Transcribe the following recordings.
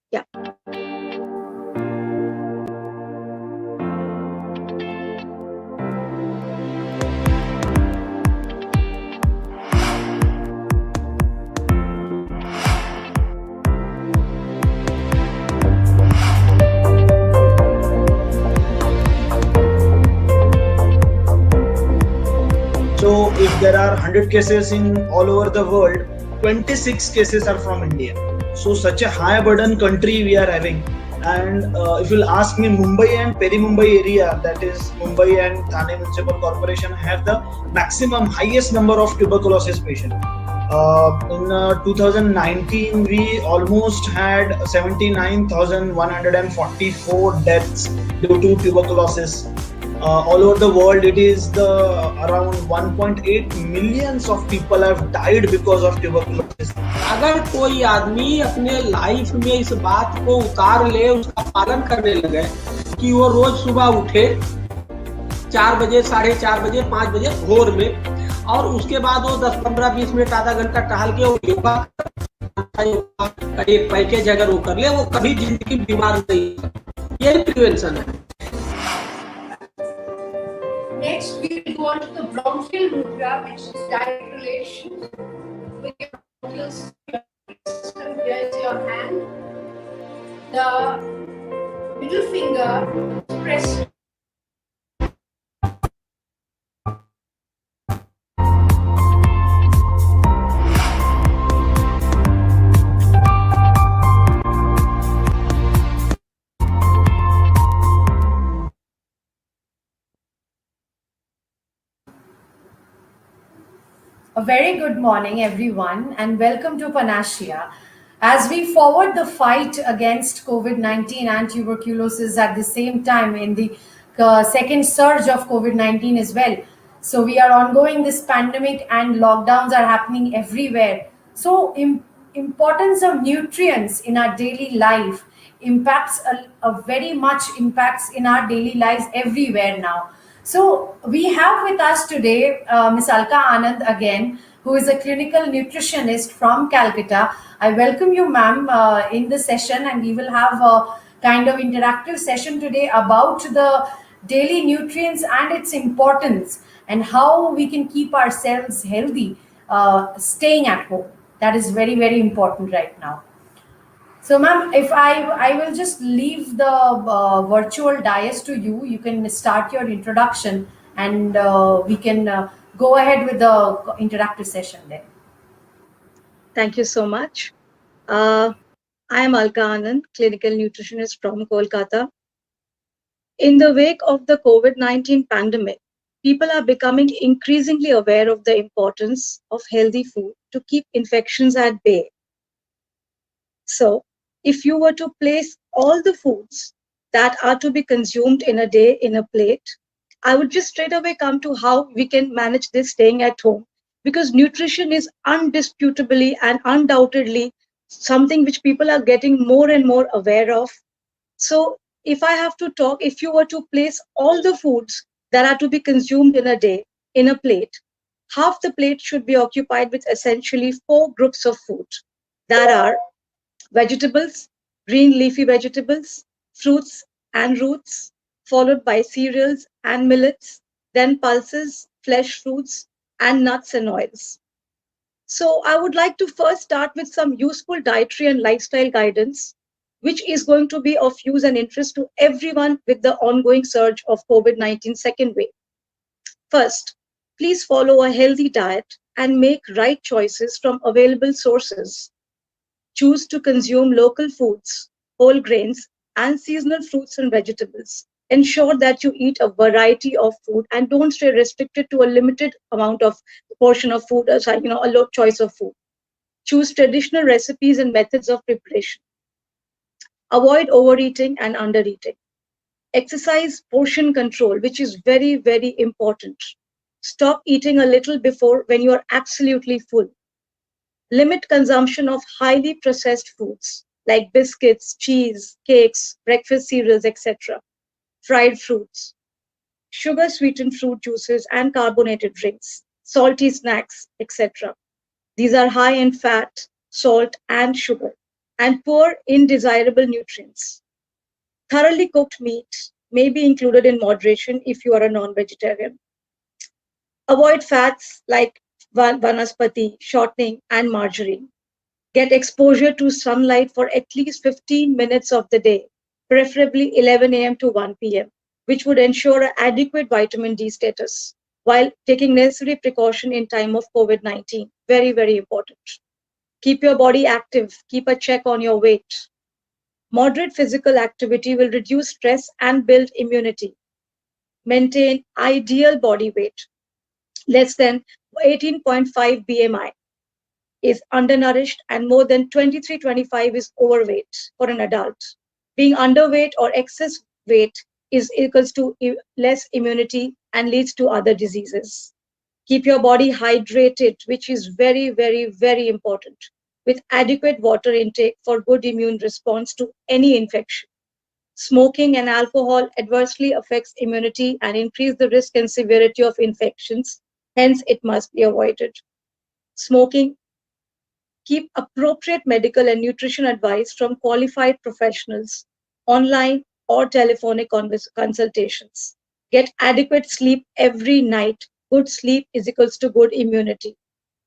Yeah. So if there are 100 cases in all over the world, 26 cases are from India. So such a high burden country we are having. And if you'll ask me, Mumbai and Peri-Mumbai area, that is Mumbai and Thane Municipal Corporation, have the maximum highest number of tuberculosis patients. In 2019, we almost had 79,144 deaths due to tuberculosis. All over the world, it is the around 1.8 millions of people have died because of tuberculosis. अगर कोई आदमी अपने life में इस बात को उतार ले, उसका पालन करने लगे कि वो रोज सुबह उठे 4 बजे, 4:30 बजे, 5 बजे भोर में, और उसके बाद वो 10, 15, 20 मिनट, आधा घंटा टहल के वो योगा का एक पैकेज अगर वो कर ले, वो कभी जिंदगी बीमार नहीं। यही प्रिवेंशन है। Next, we will go on to the Bromfield Mudra, which is diet relation. With your system, here is your hand. The middle finger pressed. A very good morning, everyone, and welcome to Panacea. As we forward the fight against COVID 19 and tuberculosis at the same time in the second surge of COVID 19 as well. So, we are ongoing this pandemic and lockdowns are happening everywhere. So, importance of nutrients in our daily life impacts a very much impacts in our daily lives everywhere now. So we have with us today Ms. Alka Anand again, who is a clinical nutritionist from Calcutta. I welcome you, ma'am, in the session, and we will have a kind of interactive session today about the daily nutrients and its importance and how we can keep ourselves healthy, staying at home. That is very, very important right now. So, ma'am, if I will just leave the virtual dais to you, you can start your introduction, and we can go ahead with the interactive session then. Thank you so much. I am Alka Anand, clinical nutritionist from Kolkata. In the wake of the COVID-19 pandemic, people are becoming increasingly aware of the importance of healthy food to keep infections at bay. So, if you were to place all the foods that are to be consumed in a day in a plate, I would just straight away come to how we can manage this staying at home, because nutrition is undisputably and undoubtedly something which people are getting more and more aware of. So, if I have to talk, if you were to place all the foods that are to be consumed in a day in a plate, half the plate should be occupied with essentially 4 groups of food that are vegetables, green leafy vegetables, fruits and roots, followed by cereals and millets, then pulses, flesh fruits, and nuts and oils. So, I would like to first start with some useful dietary and lifestyle guidance, which is going to be of use and interest to everyone with the ongoing surge of COVID-19 second wave. First, please follow a healthy diet and make right choices from available sources. Choose to consume local foods, whole grains, and seasonal fruits and vegetables. Ensure that you eat a variety of food and don't stay restricted to a limited amount of portion of food, a low choice of food. Choose traditional recipes and methods of preparation. Avoid overeating and undereating. Exercise portion control, which is very, very important. Stop eating a little before when you are absolutely full. Limit consumption of highly processed foods like biscuits, cheese, cakes, breakfast cereals, etc., fried fruits, sugar sweetened fruit juices and carbonated drinks, salty snacks, etc. These are high in fat, salt, and sugar. and poor undesirable nutrients. Thoroughly cooked meat may be included in moderation if you are a non vegetarian. Avoid fats like vanaspati, shortening, and margarine. Get exposure to sunlight for at least 15 minutes of the day, preferably 11 a.m. to 1 p.m., which would ensure an adequate vitamin D status while taking necessary precaution in time of COVID-19. Very, very important. Keep your body active. Keep a check on your weight. Moderate physical activity will reduce stress and build immunity. Maintain ideal body weight, less than 18.5 BMI is undernourished and more than 23-25 is overweight for an adult. Being underweight or excess weight is equals to less immunity and leads to other diseases. Keep your body hydrated, which is very, very, very important, with adequate water intake for good immune response to any infection. Smoking and alcohol adversely affects immunity and increase the risk and severity of infections. Hence, it must be avoided. Smoking. Keep appropriate medical and nutrition advice from qualified professionals, online or telephonic consultations. Get adequate sleep every night. Good sleep is equals to good immunity.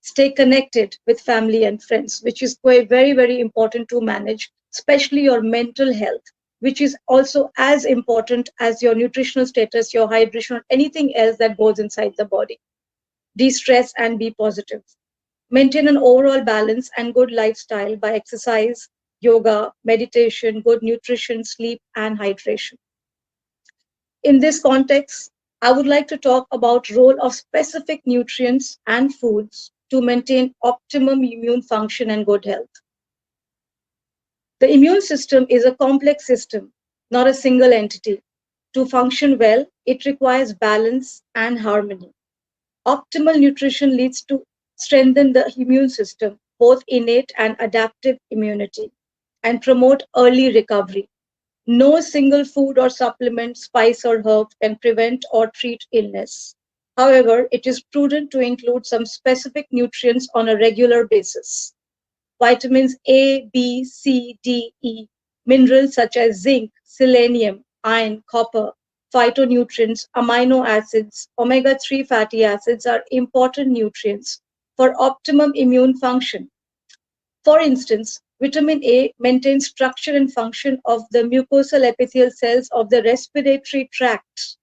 Stay connected with family and friends, which is very, very important to manage, especially your mental health, which is also as important as your nutritional status, your hydration, or anything else that goes inside the body. De stress and be positive. Maintain an overall balance and good lifestyle by exercise, yoga, meditation, good nutrition, sleep, and hydration. In this context, I would like to talk about role of specific nutrients and foods to maintain optimum immune function and good health. The immune system is a complex system, not a single entity. To function well, it requires balance and harmony. Optimal nutrition leads to strengthen the immune system, both innate and adaptive immunity, and promote early recovery. No single food or supplement, spice or herb can prevent or treat illness. However, it is prudent to include some specific nutrients on a regular basis. Vitamins A, B, C, D, E, minerals such as zinc, selenium, iron, copper, phytonutrients, amino acids, omega 3 fatty acids are important nutrients for optimum immune function. For instance, vitamin A maintains structure and function of the mucosal epithelial cells of the respiratory tract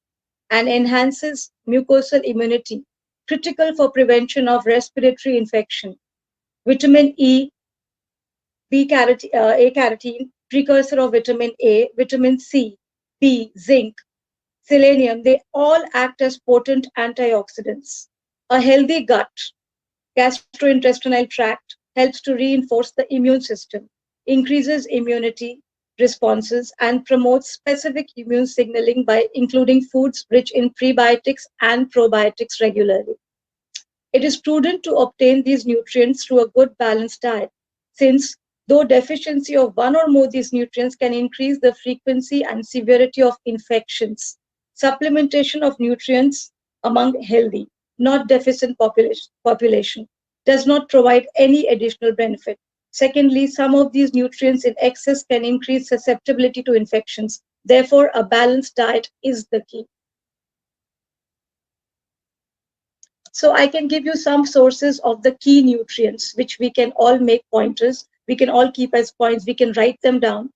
and enhances mucosal immunity, critical for prevention of respiratory infection. Vitamin E, A carotene, precursor of vitamin A, vitamin C, B, zinc, selenium, they all act as potent antioxidants. A healthy gut, gastrointestinal tract, helps to reinforce the immune system, increases immunity responses, and promotes specific immune signaling by including foods rich in prebiotics and probiotics regularly. It is prudent to obtain these nutrients through a good balanced diet, since though deficiency of one or more of these nutrients can increase the frequency and severity of infections. Supplementation of nutrients among healthy, not deficient population does not provide any additional benefit. Secondly, some of these nutrients in excess can increase susceptibility to infections. Therefore, a balanced diet is the key. So I can give you some sources of the key nutrients, which we can all make pointers. We can all keep as points. We can write them down.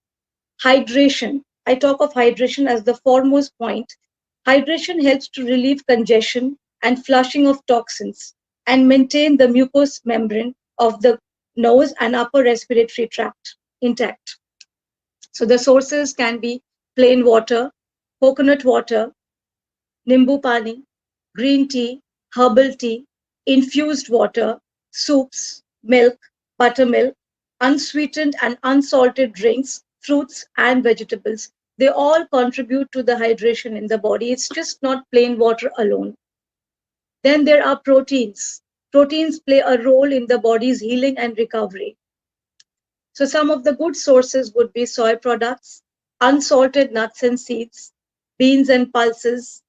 Hydration. I talk of hydration as the foremost point. Hydration helps to relieve congestion and flushing of toxins and maintain the mucous membrane of the nose and upper respiratory tract intact. So the sources can be plain water, coconut water, nimbu pani, green tea, herbal tea, infused water, soups, milk, buttermilk, unsweetened and unsalted drinks, fruits and vegetables. They all contribute to the hydration in the body. It's just not plain water alone. Then there are proteins. Proteins play a role in the body's healing and recovery. So some of the good sources would be soy products, unsalted nuts and seeds, beans and pulses,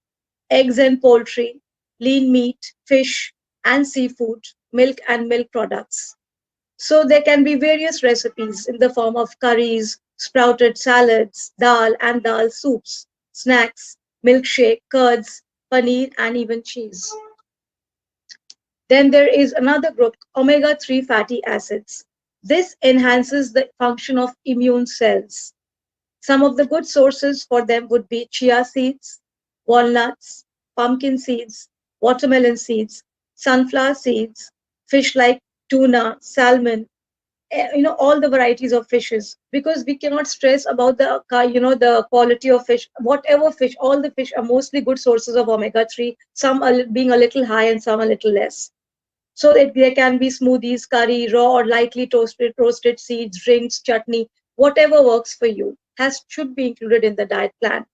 eggs and poultry, lean meat, fish and seafood, milk and milk products. So there can be various recipes in the form of curries, sprouted salads, dal and dal soups, snacks, milkshake, curds, paneer, and even cheese. Then there is another group, omega-3 fatty acids. This enhances the function of immune cells. Some of the good sources for them would be chia seeds, walnuts, pumpkin seeds, watermelon seeds, sunflower seeds, fish like tuna, salmon, all the varieties of fishes, because we cannot stress about the quality of fish. Whatever fish, all the fish are mostly good sources of omega-3, some are being a little high and some a little less. So that there can be smoothies, curry, raw or lightly roasted seeds, drinks, chutney, whatever works for you has should be included in the diet plan.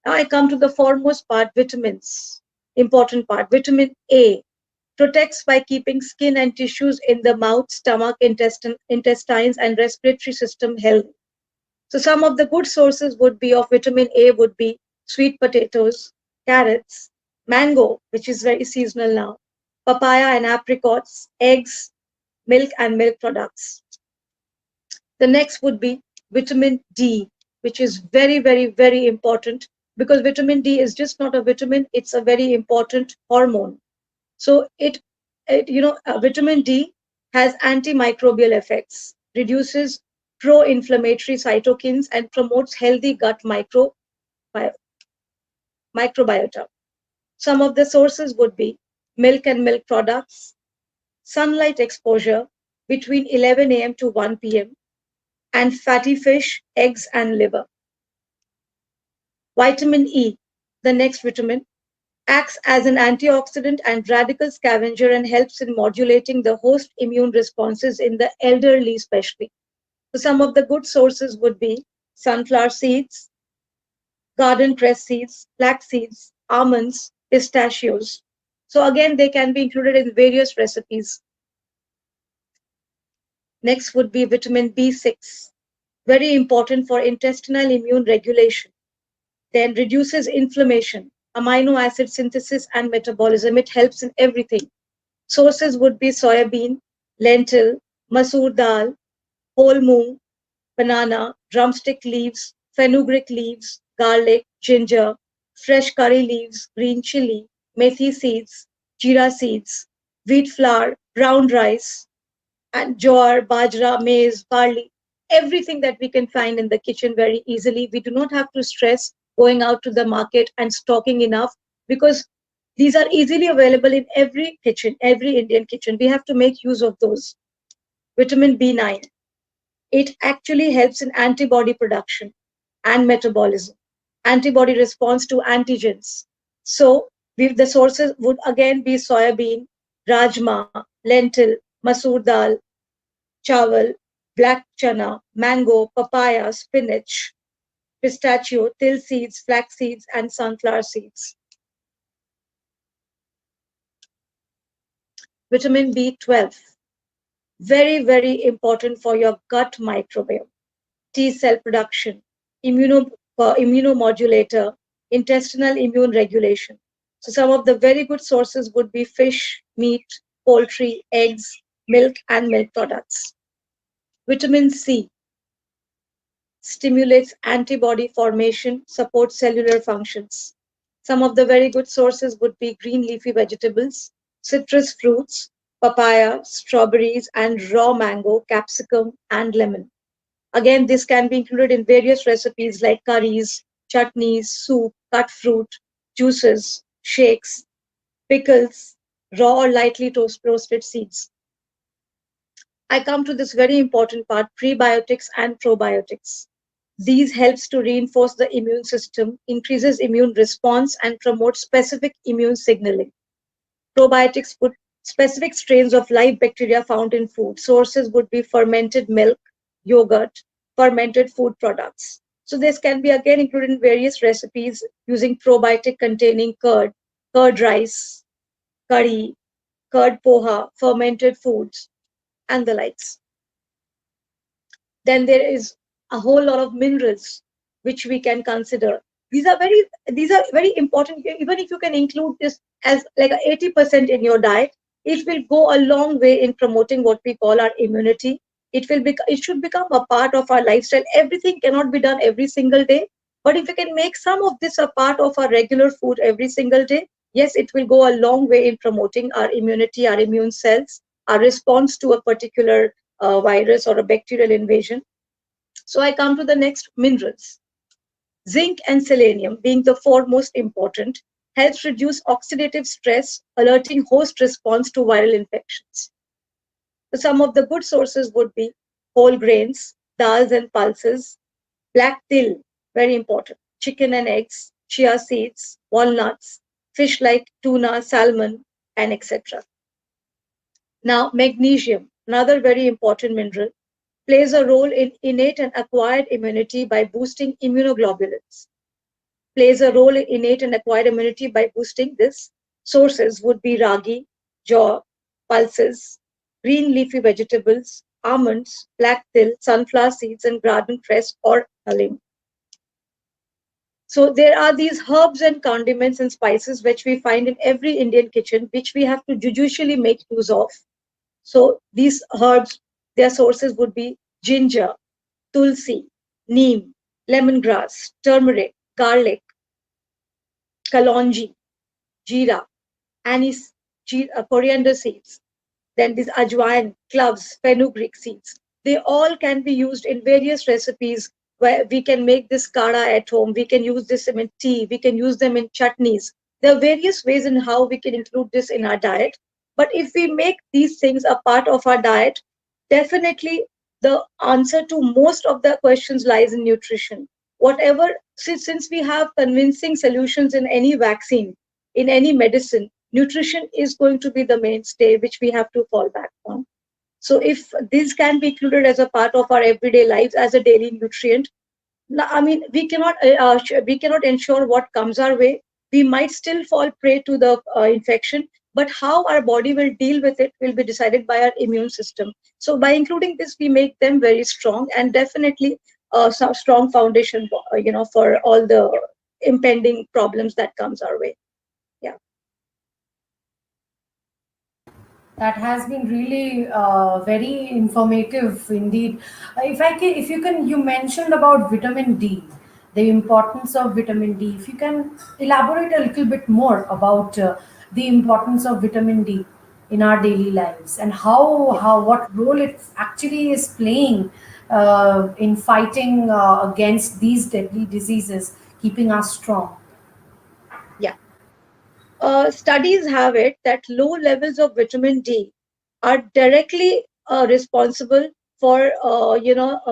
Now I come to the foremost part, vitamins. Important part, vitamin A protects by keeping skin and tissues in the mouth, stomach, intestines, and respiratory system healthy. So some of the good sources would be of vitamin A would be sweet potatoes, carrots, mango, which is very seasonal now, papaya and apricots, eggs, milk and milk products. The next would be vitamin D, which is very, very, very important, because vitamin D is just not a vitamin, it's a very important hormone. So vitamin D has antimicrobial effects, reduces pro-inflammatory cytokines, and promotes healthy gut microbiota. Some of the sources would be milk and milk products, sunlight exposure between 11 a.m. to 1 p.m., and fatty fish, eggs, and liver. Vitamin E, the next vitamin, acts as an antioxidant and radical scavenger and helps in modulating the host immune responses in the elderly, especially. So, some of the good sources would be sunflower seeds, garden press seeds, flax seeds, almonds, pistachios. So, again, they can be included in various recipes. Next would be vitamin B6, very important for intestinal immune regulation. Then reduces inflammation, amino acid synthesis, and metabolism. It helps in everything. Sources would be soybean, lentil, masoor dal, whole moong, banana, drumstick leaves, fenugreek leaves, garlic, ginger, fresh curry leaves, green chili, methi seeds, jeera seeds, wheat flour, brown rice, and jowar, bajra, maize, barley, everything that we can find in the kitchen very easily. We do not have to stress going out to the market and stocking enough, because these are easily available in every kitchen, every Indian kitchen. We have to make use of those. Vitamin B9. It actually helps in antibody production and metabolism, antibody response to antigens. So the sources would again be soybean, rajma, lentil, masoor dal, chawal, black chana, mango, papaya, spinach, pistachio, till seeds, flax seeds, and sunflower seeds. Vitamin B12, very, very important for your gut microbiome, T cell production, immunomodulator, intestinal immune regulation. So some of the very good sources would be fish, meat, poultry, eggs, milk, and milk products. Vitamin C stimulates antibody formation, supports cellular functions. Some of the very good sources would be green leafy vegetables, citrus fruits, papaya, strawberries, and raw mango, capsicum, and lemon. Again, this can be included in various recipes like curries, chutneys, soup, cut fruit, juices, shakes, pickles, raw or lightly roasted seeds. I come to this very important part, prebiotics and probiotics. These helps to reinforce the immune system, increases immune response, and promotes specific immune signaling. Probiotics put specific strains of live bacteria found in food. Sources would be fermented milk, yogurt, fermented food products. So this can be again included in various recipes using probiotic containing curd rice, curry, curd poha, fermented foods, and the likes. Then there is a whole lot of minerals which we can consider. These are very important. Even if you can include this as like a 80% in your diet, it will go a long way in promoting what we call our immunity. It should become a part of our lifestyle. Everything cannot be done every single day, but if we can make some of this a part of our regular food every single day, yes, it will go a long way in promoting our immunity, our immune cells, our response to a particular virus or a bacterial invasion. So I come to the next, minerals. Zinc and selenium, being the foremost important, helps reduce oxidative stress, alerting host response to viral infections. So some of the good sources would be whole grains, dals and pulses, black till, very important, chicken and eggs, chia seeds, walnuts, fish like tuna, salmon, and etc. Now, magnesium, another very important mineral, plays a role in innate and acquired immunity by boosting immunoglobulins. Plays a role in innate and acquired immunity by boosting this. Sources would be ragi, jaw, pulses, green leafy vegetables, almonds, black till, sunflower seeds, and garden cress or halim. So there are these herbs and condiments and spices which we find in every Indian kitchen, which we have to judiciously make use of. So these herbs, their sources would be ginger, tulsi, neem, lemongrass, turmeric, garlic, kalonji, jeera, anise, coriander seeds, then these ajwain, cloves, fenugreek seeds. They all can be used in various recipes where we can make this kara at home. We can use this in tea. We can use them in chutneys. There are various ways in how we can include this in our diet. But if we make these things a part of our diet, definitely the answer to most of the questions lies in nutrition. Whatever, since we have convincing solutions in any vaccine, in any medicine, nutrition is going to be the mainstay which we have to fall back on. So if this can be included as a part of our everyday lives as a daily nutrient, I mean, we cannot ensure what comes our way. We might still fall prey to the infection, but how our body will deal with it will be decided by our immune system. So by including this, we make them very strong and definitely some strong foundation, for all the impending problems that comes our way. Yeah. That has been really very informative indeed. If you can, you mentioned about vitamin D, the importance of vitamin D. If you can elaborate a little bit more about the importance of vitamin D in our daily lives and how what role it actually is playing in fighting against these deadly diseases, keeping us strong. Yeah. Studies have it that low levels of vitamin D are directly responsible for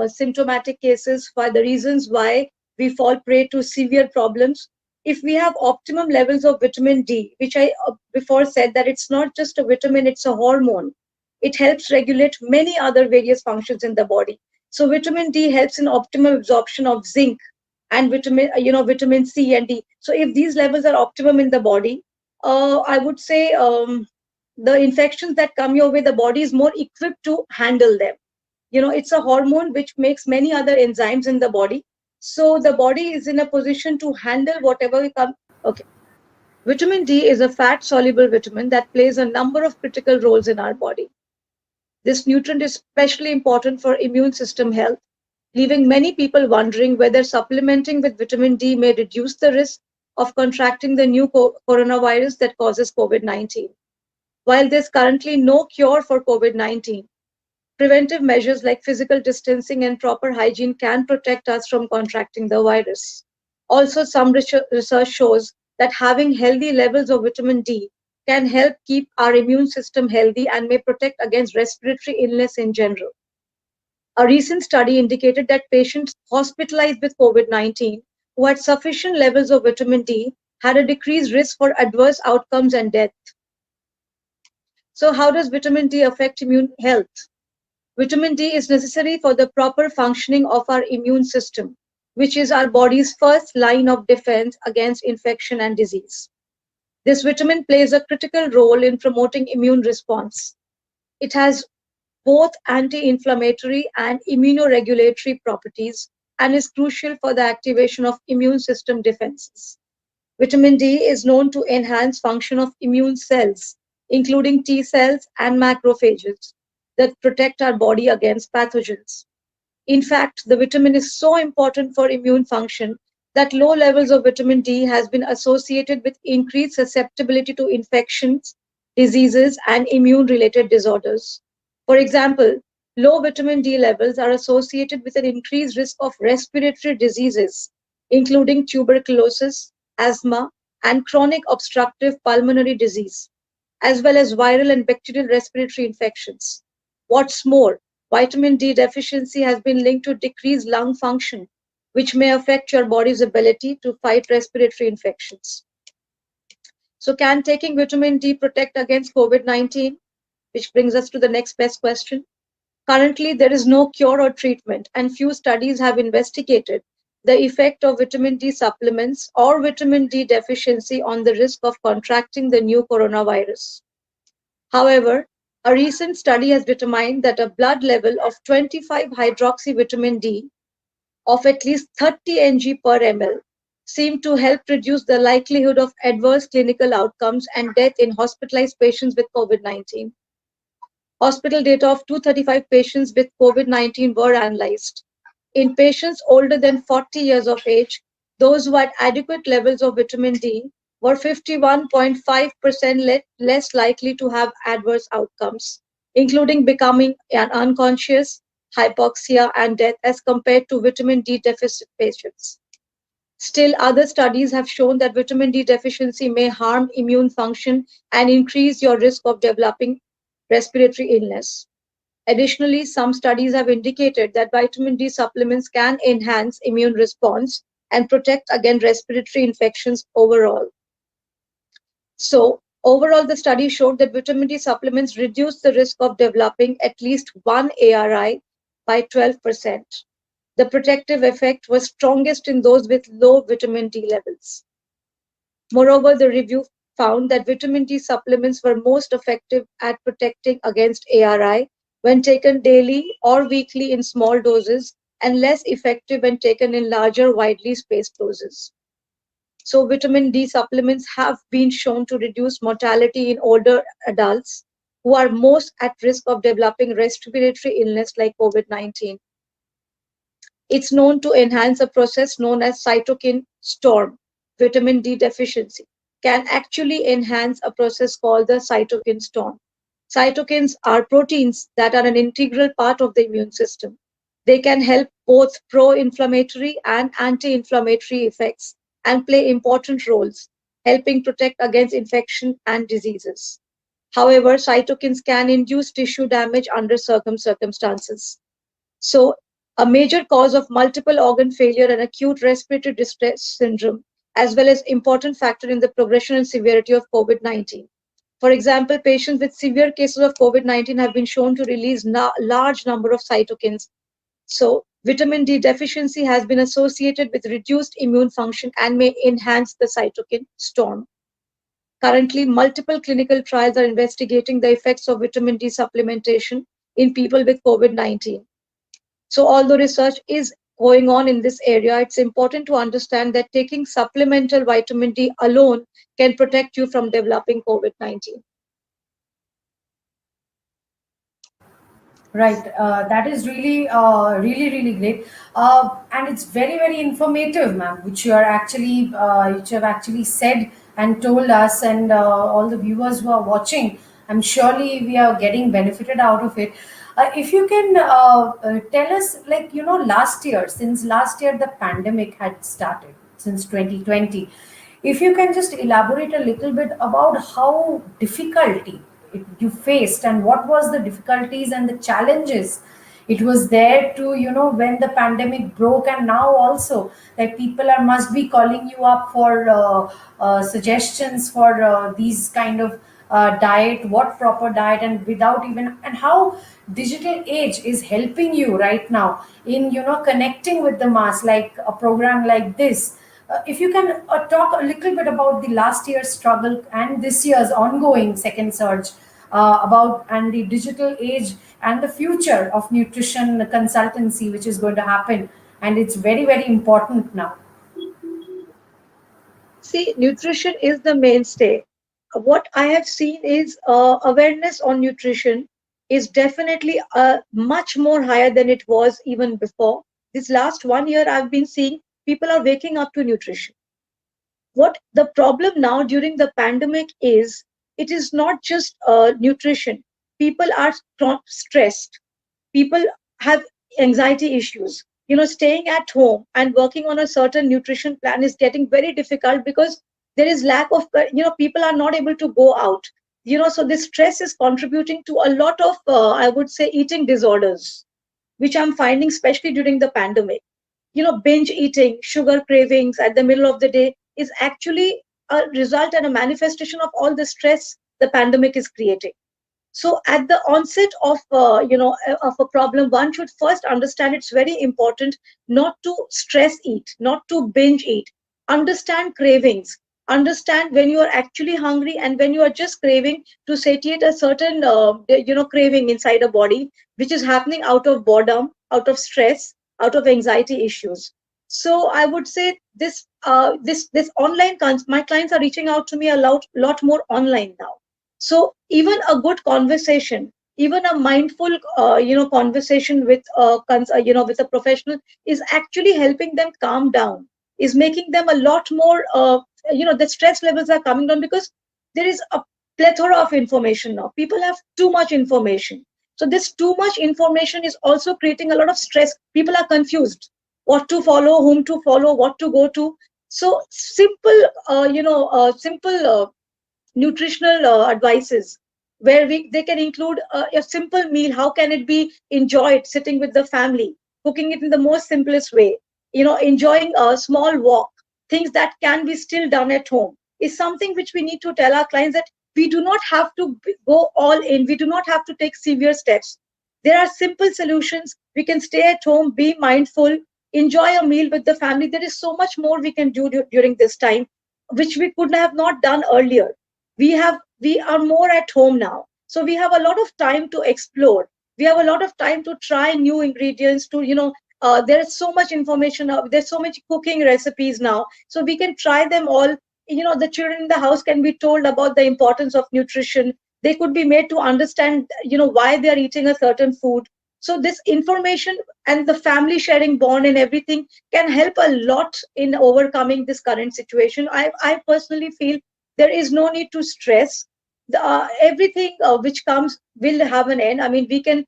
symptomatic cases, for the reasons why we fall prey to severe problems. If we have optimum levels of vitamin D, which I before said that it's not just a vitamin, it's a hormone. It helps regulate many other various functions in the body. So vitamin D helps in optimal absorption of zinc and vitamin C and D. So if these levels are optimum in the body, I would say the infections that come your way, the body is more equipped to handle them. It's a hormone which makes many other enzymes in the body. So the body is in a position to handle whatever we come. Okay. Vitamin D is a fat soluble vitamin that plays a number of critical roles in our body. This nutrient is especially important for immune system health, leaving many people wondering whether supplementing with vitamin D may reduce the risk of contracting the new coronavirus that causes COVID-19. While there's currently no cure for COVID-19, preventive measures like physical distancing and proper hygiene can protect us from contracting the virus. Also, some research shows that having healthy levels of vitamin D can help keep our immune system healthy and may protect against respiratory illness in general. A recent study indicated that patients hospitalized with COVID-19 who had sufficient levels of vitamin D had a decreased risk for adverse outcomes and death. So, how does vitamin D affect immune health? Vitamin D is necessary for the proper functioning of our immune system, which is our body's first line of defense against infection and disease. This vitamin plays a critical role in promoting immune response. It has both anti-inflammatory and immunoregulatory properties and is crucial for the activation of immune system defenses. Vitamin D is known to enhance function of immune cells including T cells and macrophages that protect our body against pathogens. In fact, the vitamin is so important for immune function that low levels of vitamin D has been associated with increased susceptibility to infections, diseases, and immune related disorders. For example, low vitamin D levels are associated with an increased risk of respiratory diseases, including tuberculosis, asthma, and chronic obstructive pulmonary disease, as well as viral and bacterial respiratory infections. What's more, vitamin D deficiency has been linked to decreased lung function, which may affect your body's ability to fight respiratory infections. So, can taking vitamin D protect against COVID 19? Which brings us to the next best question. Currently, there is no cure or treatment, and few studies have investigated the effect of vitamin D supplements or vitamin D deficiency on the risk of contracting the new coronavirus. However, a recent study has determined that a blood level of 25 hydroxyvitamin D of at least 30 ng per ml seemed to help reduce the likelihood of adverse clinical outcomes and death in hospitalized patients with COVID 19. Hospital data of 235 patients with COVID 19 were analyzed. In patients older than 40 years of age, those who had adequate levels of vitamin D were 51.5% less likely to have adverse outcomes, including becoming unconscious, hypoxia, and death as compared to vitamin D deficit patients. Still, other studies have shown that vitamin D deficiency may harm immune function and increase your risk of developing respiratory illness. Additionally, some studies have indicated that vitamin D supplements can enhance immune response and protect against respiratory infections overall. So, overall, the study showed that vitamin D supplements reduce the risk of developing at least one ARI by 12%. The protective effect was strongest in those with low vitamin D levels. Moreover, the review found that vitamin D supplements were most effective at protecting against ARI when taken daily or weekly in small doses and less effective when taken in larger, widely spaced doses. So, vitamin D supplements have been shown to reduce mortality in older adults who are most at risk of developing respiratory illness like COVID 19. It's known to enhance a process known as cytokine storm. Vitamin D deficiency can actually enhance a process called the cytokine storm. Cytokines are proteins that are an integral part of the immune system. They can help both pro inflammatory and anti inflammatory effects and play important roles, helping protect against infection and diseases. However, cytokines can induce tissue damage under certain circumstances. So, a major cause of multiple organ failure and acute respiratory distress syndrome, as well as important factor in the progression and severity of COVID 19. For example, patients with severe cases of COVID 19 have been shown to release large number of cytokines. So, vitamin D deficiency has been associated with reduced immune function and may enhance the cytokine storm. Currently, multiple clinical trials are investigating the effects of vitamin D supplementation in people with COVID 19. So, although research is going on in this area, it's important to understand that taking supplemental vitamin D alone can protect you from developing COVID 19. Right, that is really, really great, and it's very, very informative, ma'am. Which you have actually said and told us, and all the viewers who are watching. I'm surely we are getting benefited out of it. If you can tell us, like last year, since last year the pandemic had started, since 2020, if you can just elaborate a little bit about how difficulty you faced and what was the difficulties and the challenges it was there to when the pandemic broke, and now also that people are must be calling you up for suggestions for these kind of diet, what proper diet, and without even, and how digital age is helping you right now in connecting with the mass, like a program like this. If you can talk a little bit about the last year's struggle and this year's ongoing second surge, about and the digital age and the future of nutrition consultancy, which is going to happen, and it's very, very important now. See, nutrition is the mainstay. what I have seen is awareness on nutrition is definitely much more higher than it was even before. This last 1 year, I've been seeing people are waking up to nutrition. What the problem now during the pandemic is, it is not just nutrition. People are stressed. People have anxiety issues. Staying at home and working on a certain nutrition plan is getting very difficult because there is lack of, people are not able to go out. So this stress is contributing to a lot of, I would say, eating disorders, which I'm finding especially during the pandemic. Binge eating, sugar cravings at the middle of the day is actually a result and a manifestation of all the stress the pandemic is creating. So at the onset of of a problem, one should first understand it's very important not to stress eat, not to binge eat. Understand cravings. Understand when you are actually hungry and when you are just craving to satiate a certain craving inside a body, which is happening out of boredom, out of stress, out of anxiety issues. So I would say this online my clients are reaching out to me a lot more online now. So even a good conversation, even a mindful conversation with with a professional is actually helping them calm down, is making them a lot more the stress levels are coming down because there is a plethora of information now. People have too much information. So this too much information is also creating a lot of stress. People are confused what to follow, whom to follow, what to go to. So simple nutritional advices where they can include a simple meal. How can it be enjoyed sitting with the family, cooking it in the most simplest way, enjoying a small walk, things that can be still done at home, is something which we need to tell our clients that we do not have to go all in, we do not have to take severe steps. There are simple solutions. We can stay at home, be mindful, enjoy a meal with the family. There is so much more we can do during this time, which we could have not done earlier. We are more at home now, so we have a lot of time to explore. We have a lot of time to try new ingredients, to there is so much information now, there's so much cooking recipes now, so we can try them all. The children in the house can be told about the importance of nutrition. They could be made to understand why they are eating a certain food. So this information and the family sharing bond and everything can help a lot in overcoming this current situation. I personally feel there is no need to stress. Everything which comes will have an end. I mean, we can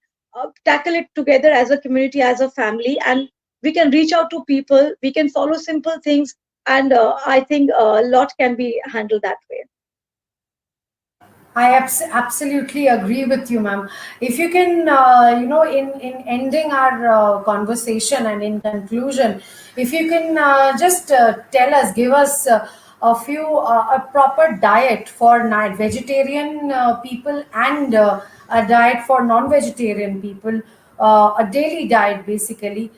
tackle it together as a community, as a family, and we can reach out to people. We can follow simple things, and I think a lot can be handled that way. I absolutely agree with you, ma'am. If you can, in ending our conversation and in conclusion, if you can just give us a proper diet for night vegetarian people and a diet for non-vegetarian people, a daily diet basically.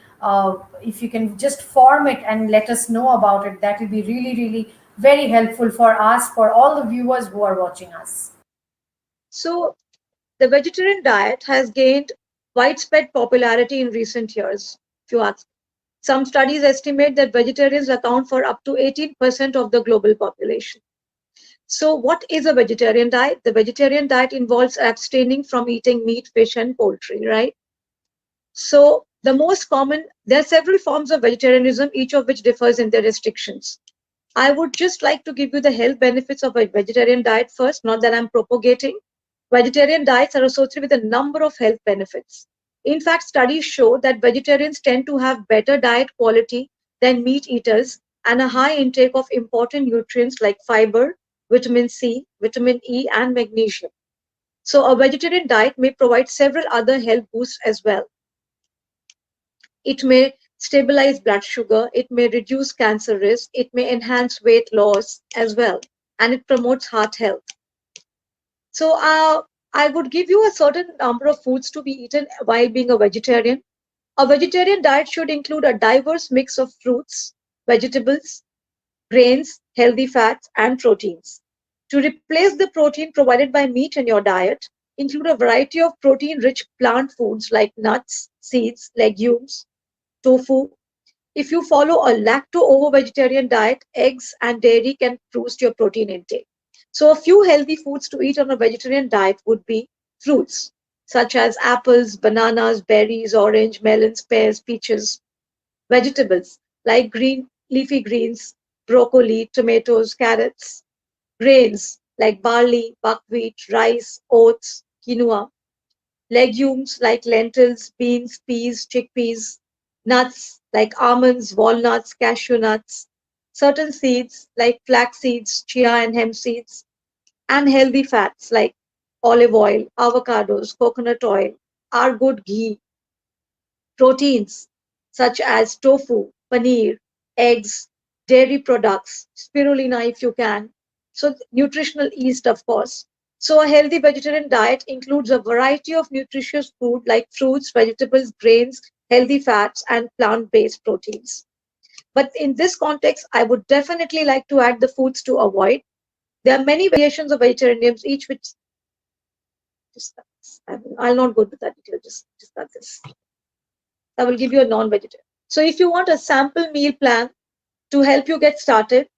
If you can just form it and let us know about it, that will be really, really very helpful for us, for all the viewers who are watching us. So the vegetarian diet has gained widespread popularity in recent years. If you ask, some studies estimate that vegetarians account for up to 18% of the global population. So, what is a vegetarian diet? The vegetarian diet involves abstaining from eating meat, fish, and poultry, right? So, there are several forms of vegetarianism, each of which differs in their restrictions. I would just like to give you the health benefits of a vegetarian diet first, not that I'm propagating. Vegetarian diets are associated with a number of health benefits. In fact, studies show that vegetarians tend to have better diet quality than meat eaters and a high intake of important nutrients like fiber, vitamin C, vitamin E, and magnesium. So, a vegetarian diet may provide several other health boosts as well. It may stabilize blood sugar, it may reduce cancer risk, it may enhance weight loss as well, and it promotes heart health. So I would give you a certain number of foods to be eaten while being a vegetarian. A vegetarian diet should include a diverse mix of fruits, vegetables, grains, healthy fats, and proteins. To replace the protein provided by meat in your diet, include a variety of protein-rich plant foods like nuts, seeds, legumes, tofu. If you follow a lacto-ovo vegetarian diet, eggs and dairy can boost your protein intake. So, a few healthy foods to eat on a vegetarian diet would be fruits, such as apples, bananas, berries, orange, melons, pears, peaches. Vegetables, like green leafy greens, broccoli, tomatoes, carrots. Grains, like barley, buckwheat, rice, oats, quinoa. Legumes, like lentils, beans, peas, chickpeas. Nuts, like almonds, walnuts, cashew nuts. Certain seeds, like flax seeds, chia and hemp seeds. And healthy fats, like olive oil, avocados, coconut oil, are good ghee. Proteins, such as tofu, paneer, eggs, dairy products, spirulina if you can. So, nutritional yeast, of course. So, a healthy vegetarian diet includes a variety of nutritious food like fruits, vegetables, grains, healthy fats, and plant based proteins. But in this context, I would definitely like to add the foods to avoid. There are many variations of vegetarianism, each which discuss. I'll not go to that detail, just discuss this. I will give you a non vegetarian. So, if you want a sample meal plan to help you get started,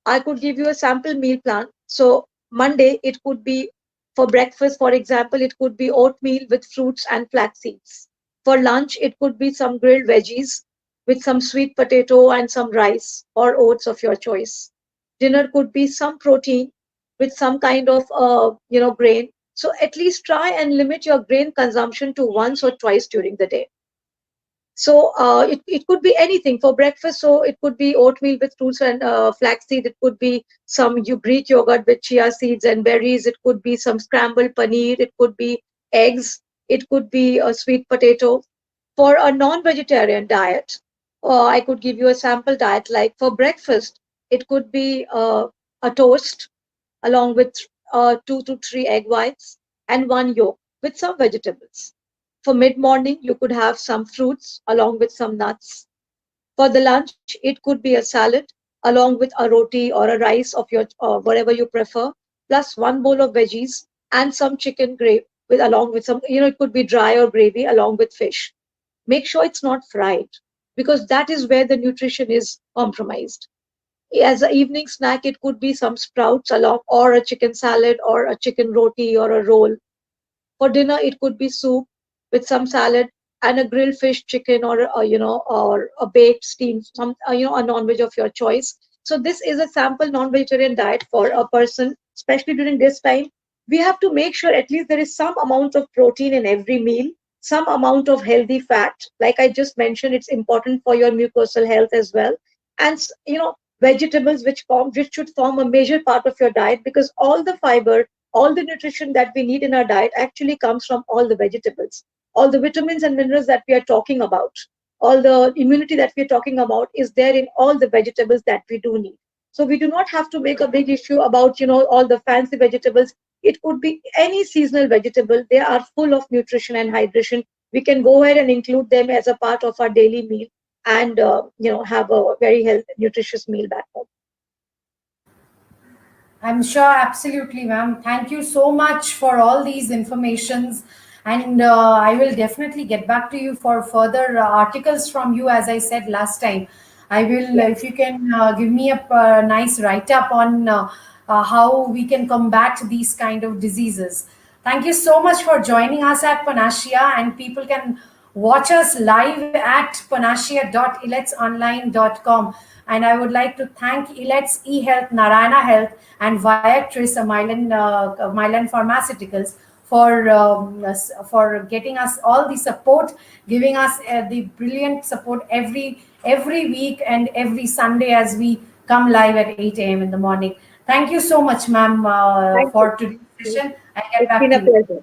I could give you a sample meal plan. So, Monday, it could be for breakfast, for example, it could be oatmeal with fruits and flax seeds. For lunch, it could be some grilled veggies with some sweet potato and some rice or oats of your choice. Dinner could be some protein with some kind of grain. So at least try and limit your grain consumption to once or twice during the day. So it could be anything for breakfast. So it could be oatmeal with fruits and flaxseed. It could be some Greek yogurt with chia seeds and berries. It could be some scrambled paneer. It could be eggs. It could be a sweet potato. For a non-vegetarian diet, I could give you a sample diet. Like for breakfast, it could be a toast along with 2 to 3 egg whites and one yolk with some vegetables. For mid morning, you could have some fruits along with some nuts. For the lunch, it could be a salad along with a roti or a rice of your whatever you prefer, plus one bowl of veggies and some chicken gravy with along with some, it could be dry or gravy along with fish. Make sure it's not fried because that is where the nutrition is compromised. As an evening snack, it could be some sprouts along or a chicken salad or a chicken roti or a roll. For dinner, it could be soup with some salad and a grilled fish, chicken, or or a baked steamed, some a non-veg of your choice. So this is a sample non-vegetarian diet for a person, especially during this time. We have to make sure at least there is some amount of protein in every meal, some amount of healthy fat. Like I just mentioned, it's important for your mucosal health as well, and vegetables which should form a major part of your diet because all the fiber, all the nutrition that we need in our diet actually comes from all the vegetables. All the vitamins and minerals that we are talking about, all the immunity that we are talking about is there in all the vegetables that we do need. So we do not have to make a big issue about, all the fancy vegetables. It could be any seasonal vegetable. They are full of nutrition and hydration. We can go ahead and include them as a part of our daily meal and, have a very healthy, nutritious meal back home. I'm sure, absolutely, ma'am. Thank you so much for all these informations. And I will definitely get back to you for further articles from you, as I said last time. I will, Yeah. if you can give me a nice write up on how we can combat these kind of diseases. Thank you so much for joining us at Panacea, and people can watch us live at panacea.eletsonline.com. And I would like to thank Elets eHealth, Narayana Health, and Viatris, Mylan Pharmaceuticals, for getting us all the support, giving us the brilliant support every week and every Sunday as we come live at 8 a.m. in the morning. Thank you so much, ma'am, Thank for today's you. session. I get It's back been to a you. pleasure.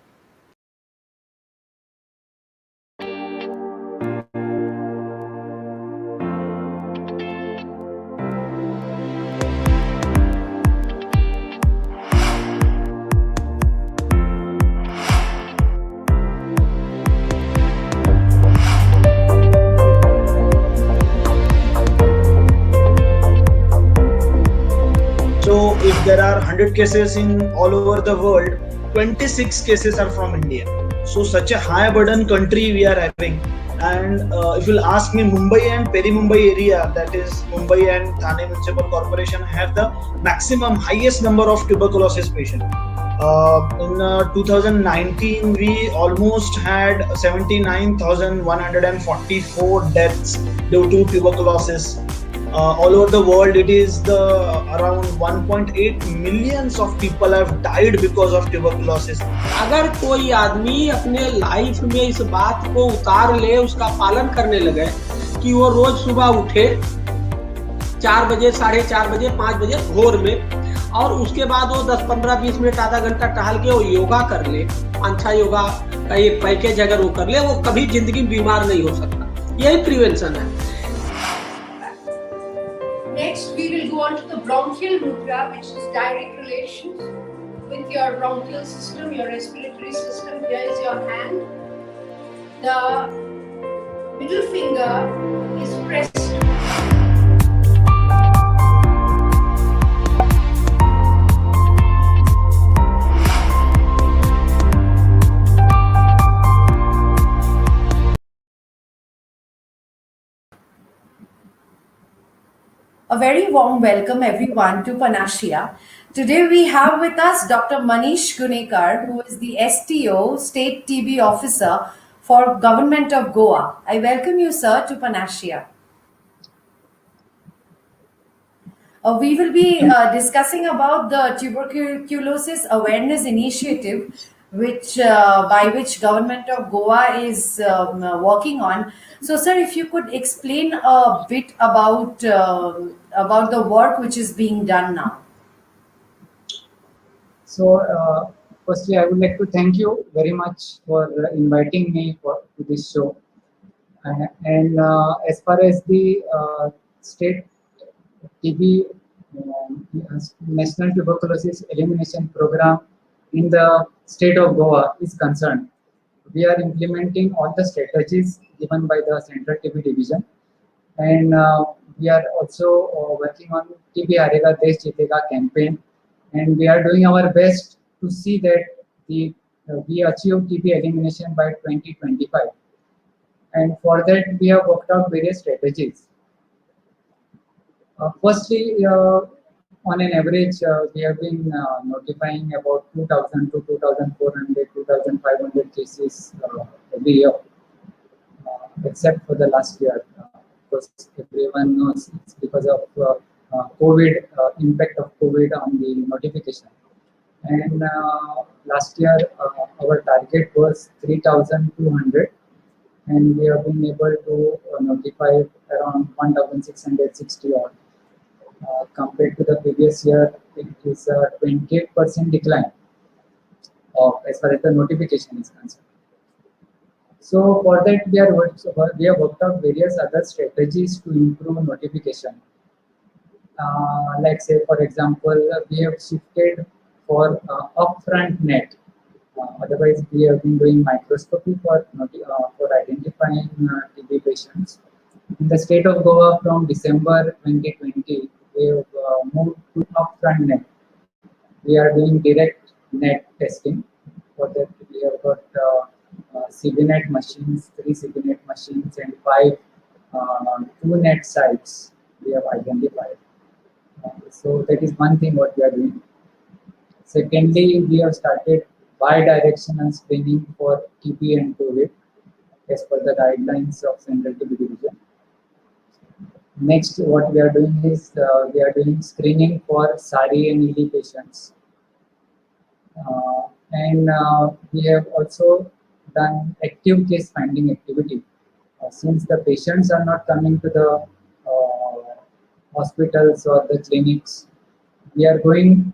So if there are 100 cases in all over the world, 26 cases are from India. So such a high burden country we are having. And if you'll ask me, Mumbai and Peri-Mumbai area, that is Mumbai and Thane Municipal Corporation, have the maximum highest number of tuberculosis patients. In 2019, we almost had 79,144 deaths due to tuberculosis. All over the world, it is the around 1.8 millions of people have died because of tuberculosis. अगर कोई आदमी अपने life में इस बात को उतार ले, उसका पालन करने लगे कि वो रोज सुबह उठे 4 बजे, 4:30 बजे, 5 बजे भोर में, और उसके बाद वो 10-15-20 मिनट आधा घंटा टहल के वो योगा कर ले, 5-6 योगा का एक पैकेज अगर वो कर ले, वो कभी जिंदगी में बीमार नहीं हो सकता। यही प्रिवेंशन है। Next, we will go on to the bronchial mudra, which is direct relations with your bronchial system, your respiratory system. Here is your hand. The middle finger is pressed. A very warm welcome, everyone, to Panacea. Today we have with us Dr. Manish Gunekar, who is the STO, State TB Officer for Government of Goa. I welcome you, sir, to Panacea. We will be discussing about the tuberculosis awareness initiative, which by which Government of Goa is working on. So, sir, if you could explain a bit about the work which is being done now. So, firstly, I would like to thank you very much for inviting me to this show. And as far as the state TB National Tuberculosis Elimination Program in the state of Goa is concerned, we are implementing all the strategies given by the Central TB Division, and we are also working on TB Harega Desh Jitega campaign, and we are doing our best to see that we achieve TB elimination by 2025. And for that, we have worked out various strategies. Firstly, on an average, we have been notifying about 2,000 to 2,400, 2,500 cases every year, except for the last year. Because everyone knows it's because of COVID, impact of COVID on the notification. And last year, our target was 3,200. And we have been able to notify around 1,660 odd. Compared to the previous year, it is a 28% decline as far as the notification is concerned. So for that, we have worked out various other strategies to improve notification. Like say, for example, we have shifted for upfront net. Otherwise, we have been doing microscopy for identifying TB patients. In the state of Goa, from December 2020, we have moved to upfront net. We are doing direct net testing. For that, we have got CBNet machines, 3 CBNet machines, and 5 2-net sites we have identified. So that is one thing what we are doing. Secondly, we have started bi-directional screening for TB and COVID as per the guidelines of Central TB Division. Next, what we are doing is we are doing screening for SARI and ED patients. And we have also done active case finding activity. Since the patients are not coming to the hospitals or the clinics, we are doing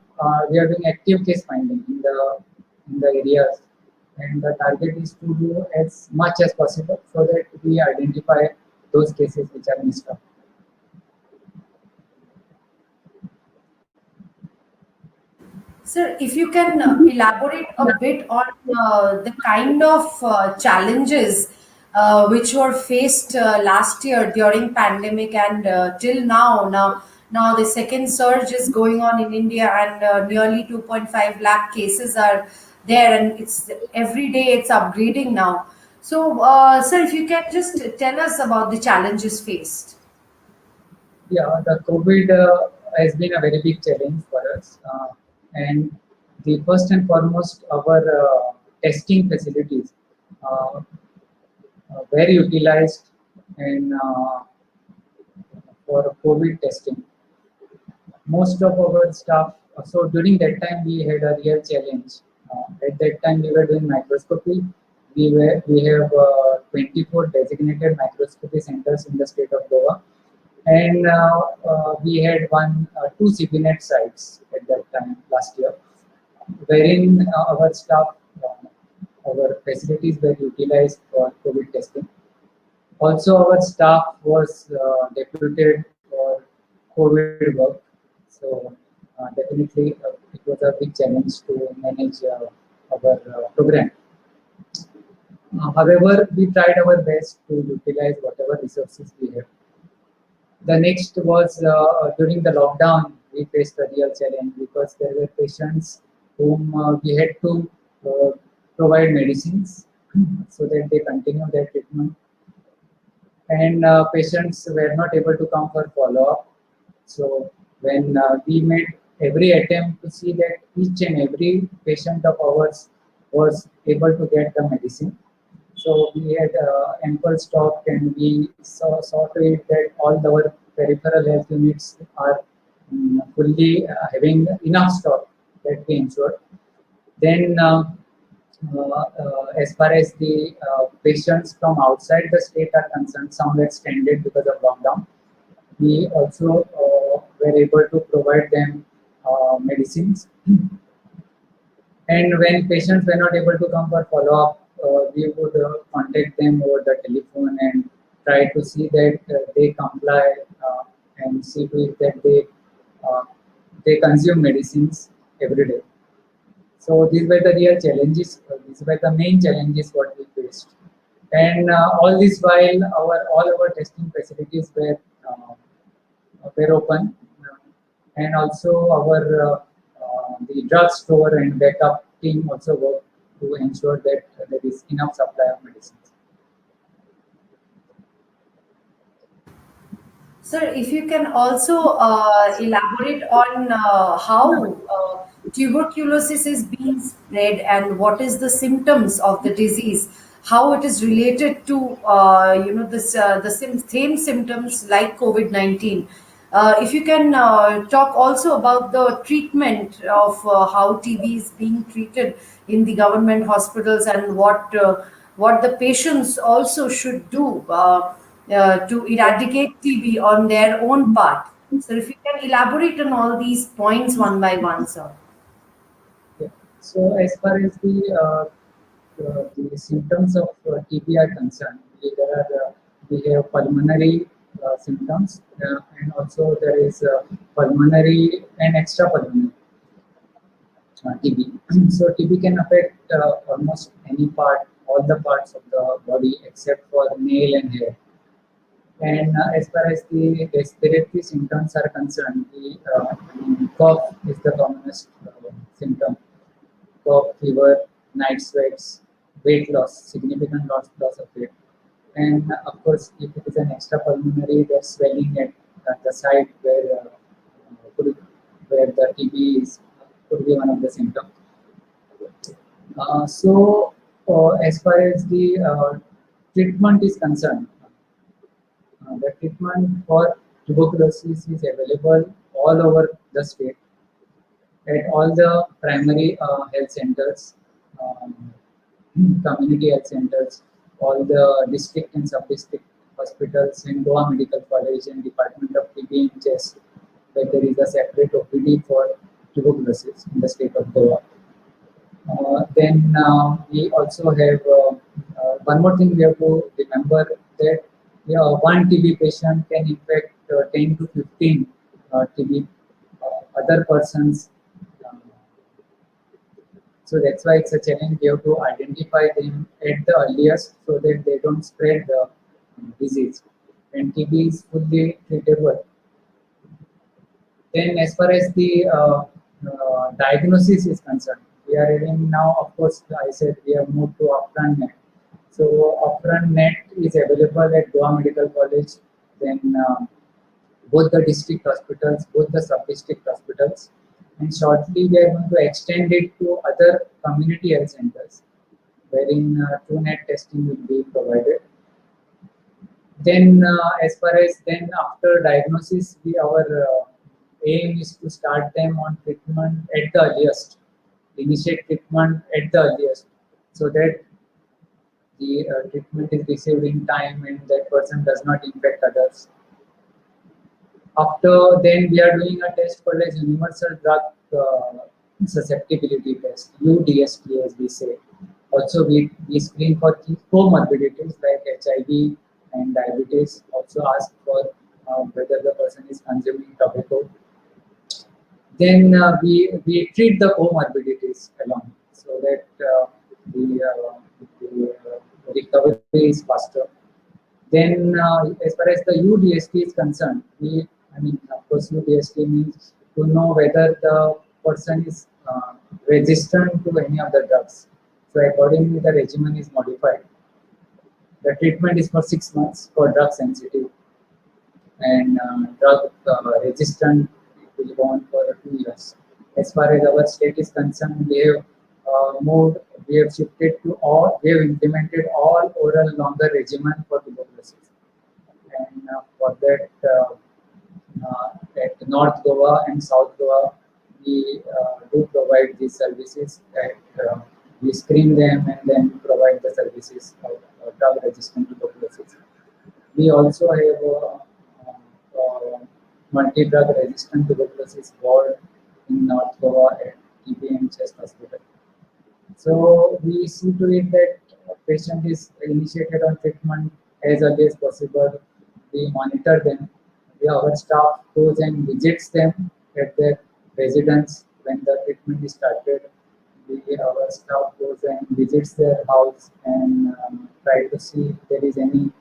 active case finding in the areas, and the target is to do as much as possible so that we identify those cases which are missed out. Sir, if you can elaborate a bit on the kind of challenges which were faced last year during pandemic and till now. Now the second surge is going on in India, and nearly 2.5 lakh cases are there, and it's every day it's upgrading now. So, sir, if you can just tell us about the challenges faced. Yeah, the COVID has been a very big challenge for us, and the first and foremost, our testing facilities uh, were utilized and for COVID testing. Most of our staff, so during that time we had a real challenge. At that time we were doing microscopy. We have 24 designated microscopy centers in the state of Goa, and we had two CPNet sites at that time last year, wherein our staff, our facilities were utilized for COVID testing. Also, our staff was deputed for COVID work, so definitely it was a big challenge to manage our program. However, we tried our best to utilize whatever resources we have. The next was during the lockdown, we faced a real challenge because there were patients whom we had to uh, provide medicines so that they continue their treatment, and patients were not able to come for follow-up. So when we made every attempt to see that each and every patient of ours was able to get the medicine, so we had ample stock, and we saw to it that all our peripheral health units are fully having enough stock that we ensured. Then, as far as the patients from outside the state are concerned, some were stranded because of lockdown. We also were able to provide them medicines. And when patients were not able to come for follow-up, we would contact them over the telephone and try to see that they comply and see to it that uh, they consume medicines every day. So these were the real challenges. These were the main challenges what we faced. And all this while, all our testing facilities were open, and also our the drug store and backup team also work to ensure that there is enough supply of medicines. Sir, if you can also elaborate on how tuberculosis is being spread and what is the symptoms of the disease, how it is related to same symptoms like COVID-19. If you can talk also about the treatment of how TB is being treated in the government hospitals, and what the patients also should do to eradicate TB on their own part. So, if you can elaborate on all these points one by one, sir. Yeah. So as far as the symptoms of TB are concerned, we have pulmonary symptoms, and also there is pulmonary and extrapulmonary TB. So TB can affect almost any part, all the parts of the body except for nail and hair. And as far as the respiratory symptoms are concerned, the cough is the commonest symptom. Cough, fever, night sweats, weight loss, significant loss of weight. And of course, if it is an extrapulmonary, there's swelling at the site could, where the TB is, could be one of the symptoms. As far as the treatment is concerned, the treatment for tuberculosis is available all over the state at all the primary health centers, um, community health centers, all the district and sub-district hospitals, and Goa Medical College and Department of TB and Chest, where there is a separate OPD for tuberculosis in the state of Goa. Then we also have one more thing we have to remember, that one TB patient can infect 10 to 15 TB other persons. Uh, so that's why it's a challenge. We have to identify them at the earliest so that they don't spread the disease. And TB is fully treatable. Then, as far as the diagnosis is concerned, we are having now, of course, I said we have moved to upfront net. So upfront net is available at Goa Medical College, then both the district hospitals, both the sub-district hospitals, and shortly we are going to extend it to other community health centers, wherein TrueNet testing will be provided. Then, as far as then after diagnosis, our aim is to start them on treatment at the earliest, initiate treatment at the earliest, so that the treatment is received in time and that person does not infect others. After then, we are doing a test called as universal drug susceptibility test, UDST as we say. Also, we screen for key comorbidities like HIV and diabetes. Also ask for whether the person is consuming tobacco. Then we treat the comorbidities along so that the recovery is faster. Then, as far as the UDST is concerned, I mean, of course, UDST means to know whether the person is resistant to any of the drugs. So, accordingly, the regimen is modified. The treatment is for 6 months for drug sensitive, and drug resistant it will go on for 2 years. As far as our state is concerned, we have shifted to all, we have implemented all oral longer regimen for tuberculosis. And for that, at North Goa and South Goa, we do provide these services. We screen them and then provide the services of drug-resistant tuberculosis. We also have multi-drug resistant tuberculosis ward in North Goa at TBM Chest Hospital. So we see to it that a patient is initiated on treatment as early as possible. We monitor them. Our staff goes and visits them at their residence when the treatment is started. Our staff goes and visits their house and try to see if there is any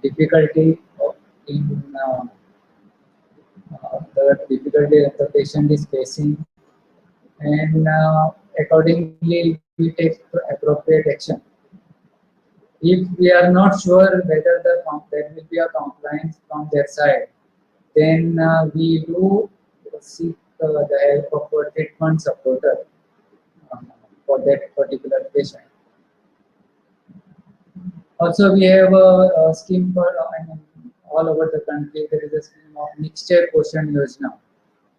difficulty in the difficulty that the patient is facing, and accordingly we take appropriate action. If we are not sure whether there will be a compliance from their side, then we do seek the help of a treatment supporter uh, for that particular patient. Also, we have a scheme for I mean, all over the country. There is a scheme of mixture portion yojana.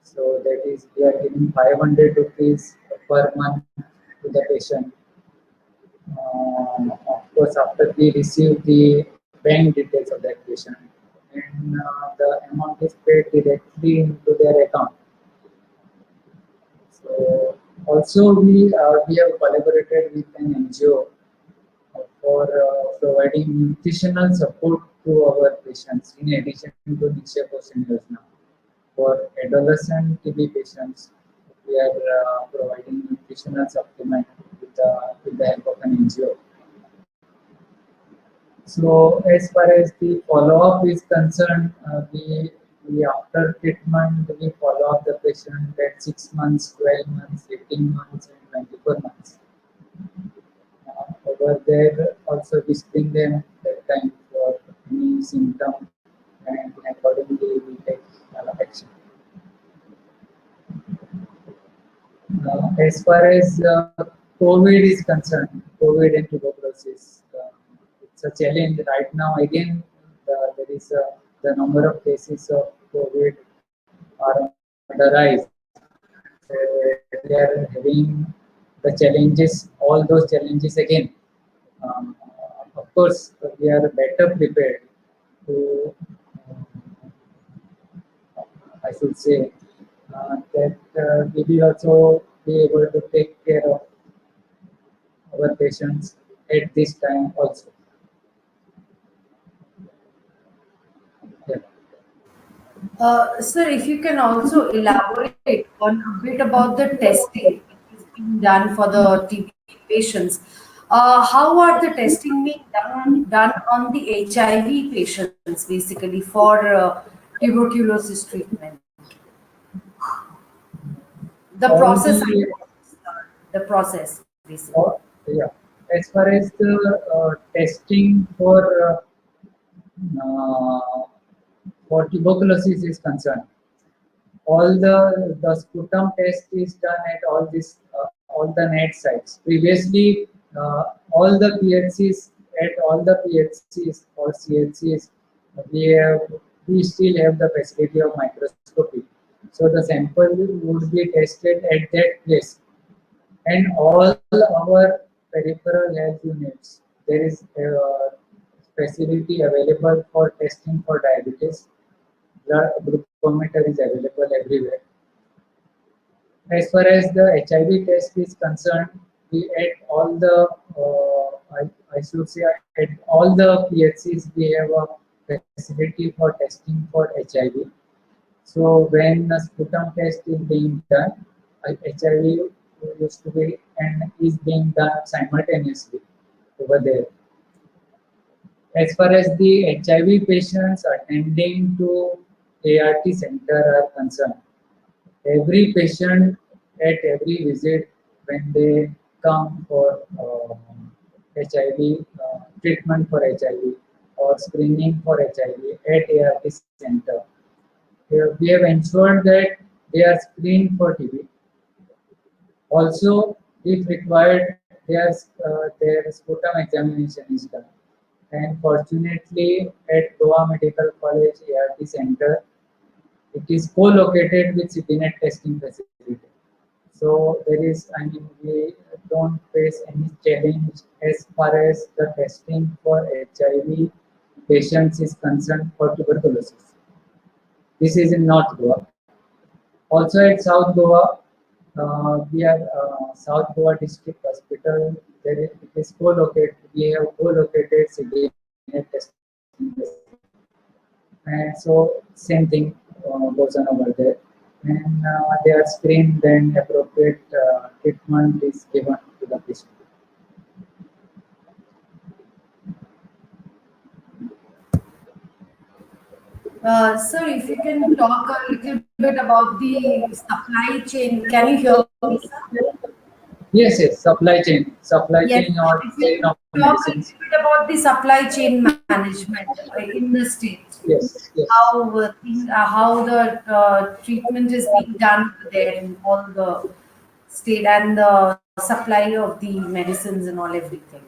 So that is, we are giving 500 rupees per month to the patient. Of course, after we receive the bank details of that patient, and the amount is paid directly into their account. So also we have collaborated with an NGO for providing nutritional support to our patients in addition to Nikshay Poshan Yojana. For adolescent TB patients, we are providing nutritional supplement with the help of an NGO. So as far as the follow-up is concerned, we after treatment we follow up the patient at 6 months, 12 months, 18 months, and 24 months. Over there, also we screen them that time for any symptom, and accordingly we take action. As far as COVID is concerned, COVID and tuberculosis, it's a challenge right now. Again, there is the number of cases of COVID are on the rise. We are having the challenges, all those challenges again. Of course, we are better prepared to, I should say, that we will also be able to take care of our patients at this time also. Yeah. Sir, if you can also elaborate on a bit about the testing which is being done for the TB patients. How are the testing being done on the HIV patients basically for tuberculosis treatment? The All process. the the process basically. Or, yeah. As far as the testing uh, for tuberculosis is concerned, all the sputum test is done at all the net sites. Previously, all the PHCs at all the PHCs or CHCs, we have we still have the facility of microscopy. So the sample would be tested at that place, and all our peripheral health units, there is a facility available for testing for diabetes. Blood glucometer is available everywhere. As far as the HIV test is concerned, we at all the I should say at all the PHCs we have a facility for testing for HIV. So when a sputum test is being done, HIV used to be and is being done simultaneously over there. As far as the HIV patients attending to ART center are concerned, every patient at every visit when they come for HIV treatment for HIV or screening for HIV at ART center, we have ensured that they are screened for TB. Also, if required, their sputum examination is done. And fortunately, at Goa Medical College ART Center, it is co-located with CityNet testing facility. So there is, I mean, we don't face any challenge as far as the testing for HIV patients is concerned for tuberculosis. This is in North Goa. Also at South Goa, we are South Goa District Hospital. It is co-located. We have co-located CityNet testing facility. And so same thing goes on over there. And they are screened, then appropriate treatment is given to the patient. Sir, if you can talk a little bit about the supply chain. Can you hear me, sir? Yes, yes, supply Yes. chain or If chain you of talk a medicines. little bit about the supply chain management in the state, Yes, yes. how the treatment is being done there in all the state and the supply of the medicines and all everything.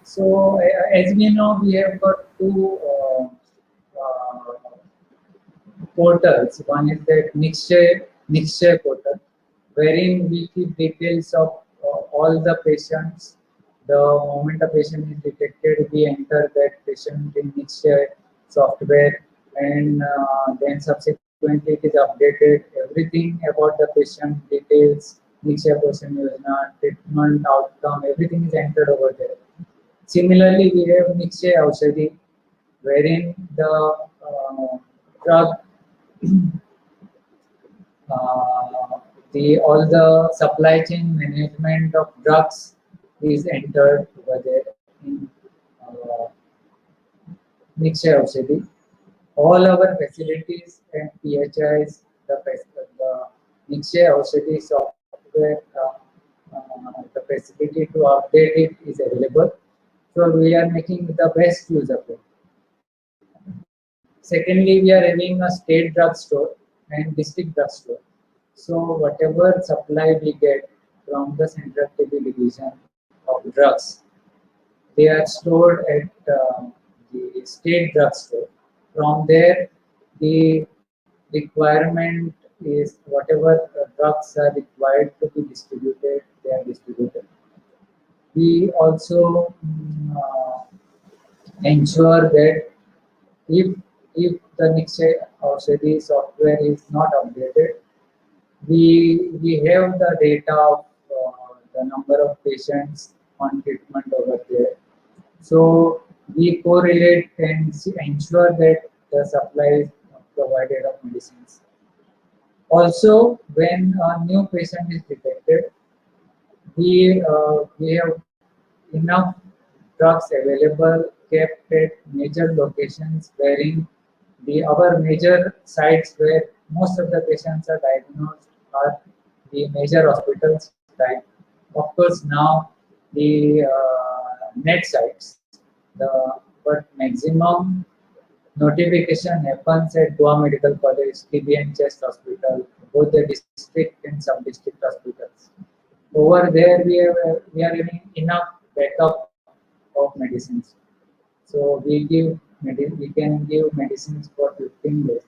So as we know, we have got two uh, portals. One is that Nikshay portal, wherein we keep details of all the patients. The moment a patient is detected, we enter that patient in Nikshay software, and then subsequently it is updated. Everything about the patient details, Nikshay patient Yojana, treatment outcome, everything is entered over there. Similarly, we have Nikshay Aushadhi, wherein the drug uh, the all the supply chain management of drugs is entered over there in uh, Nikshay Aushadhi. All our facilities and PHIs, the Nikshay Aushadhi software, the facility to update it is available. So we are making the best use of it. Secondly, we are having a state drugstore and district drugstore. So whatever supply we get from the Central TB division of drugs, they are stored at the state drugstore. From there, the requirement is whatever drugs are required to be distributed, they are distributed. We also ensure that if the Nikshay Aushadhi software is not updated, we have the data of the number of patients on treatment over there. So we correlate and ensure that the supply is provided of medicines. Also, when a new patient is detected, we have enough drugs available kept at major locations wherein the our major sites where most of the patients are diagnosed are the major hospitals type. Of course, now the net sites, but maximum notification happens at Goa Medical College, TBN Chest Hospital, both the district and sub-district hospitals. Over there, we are having enough backup of medicines. So we can give medicines for 15 days.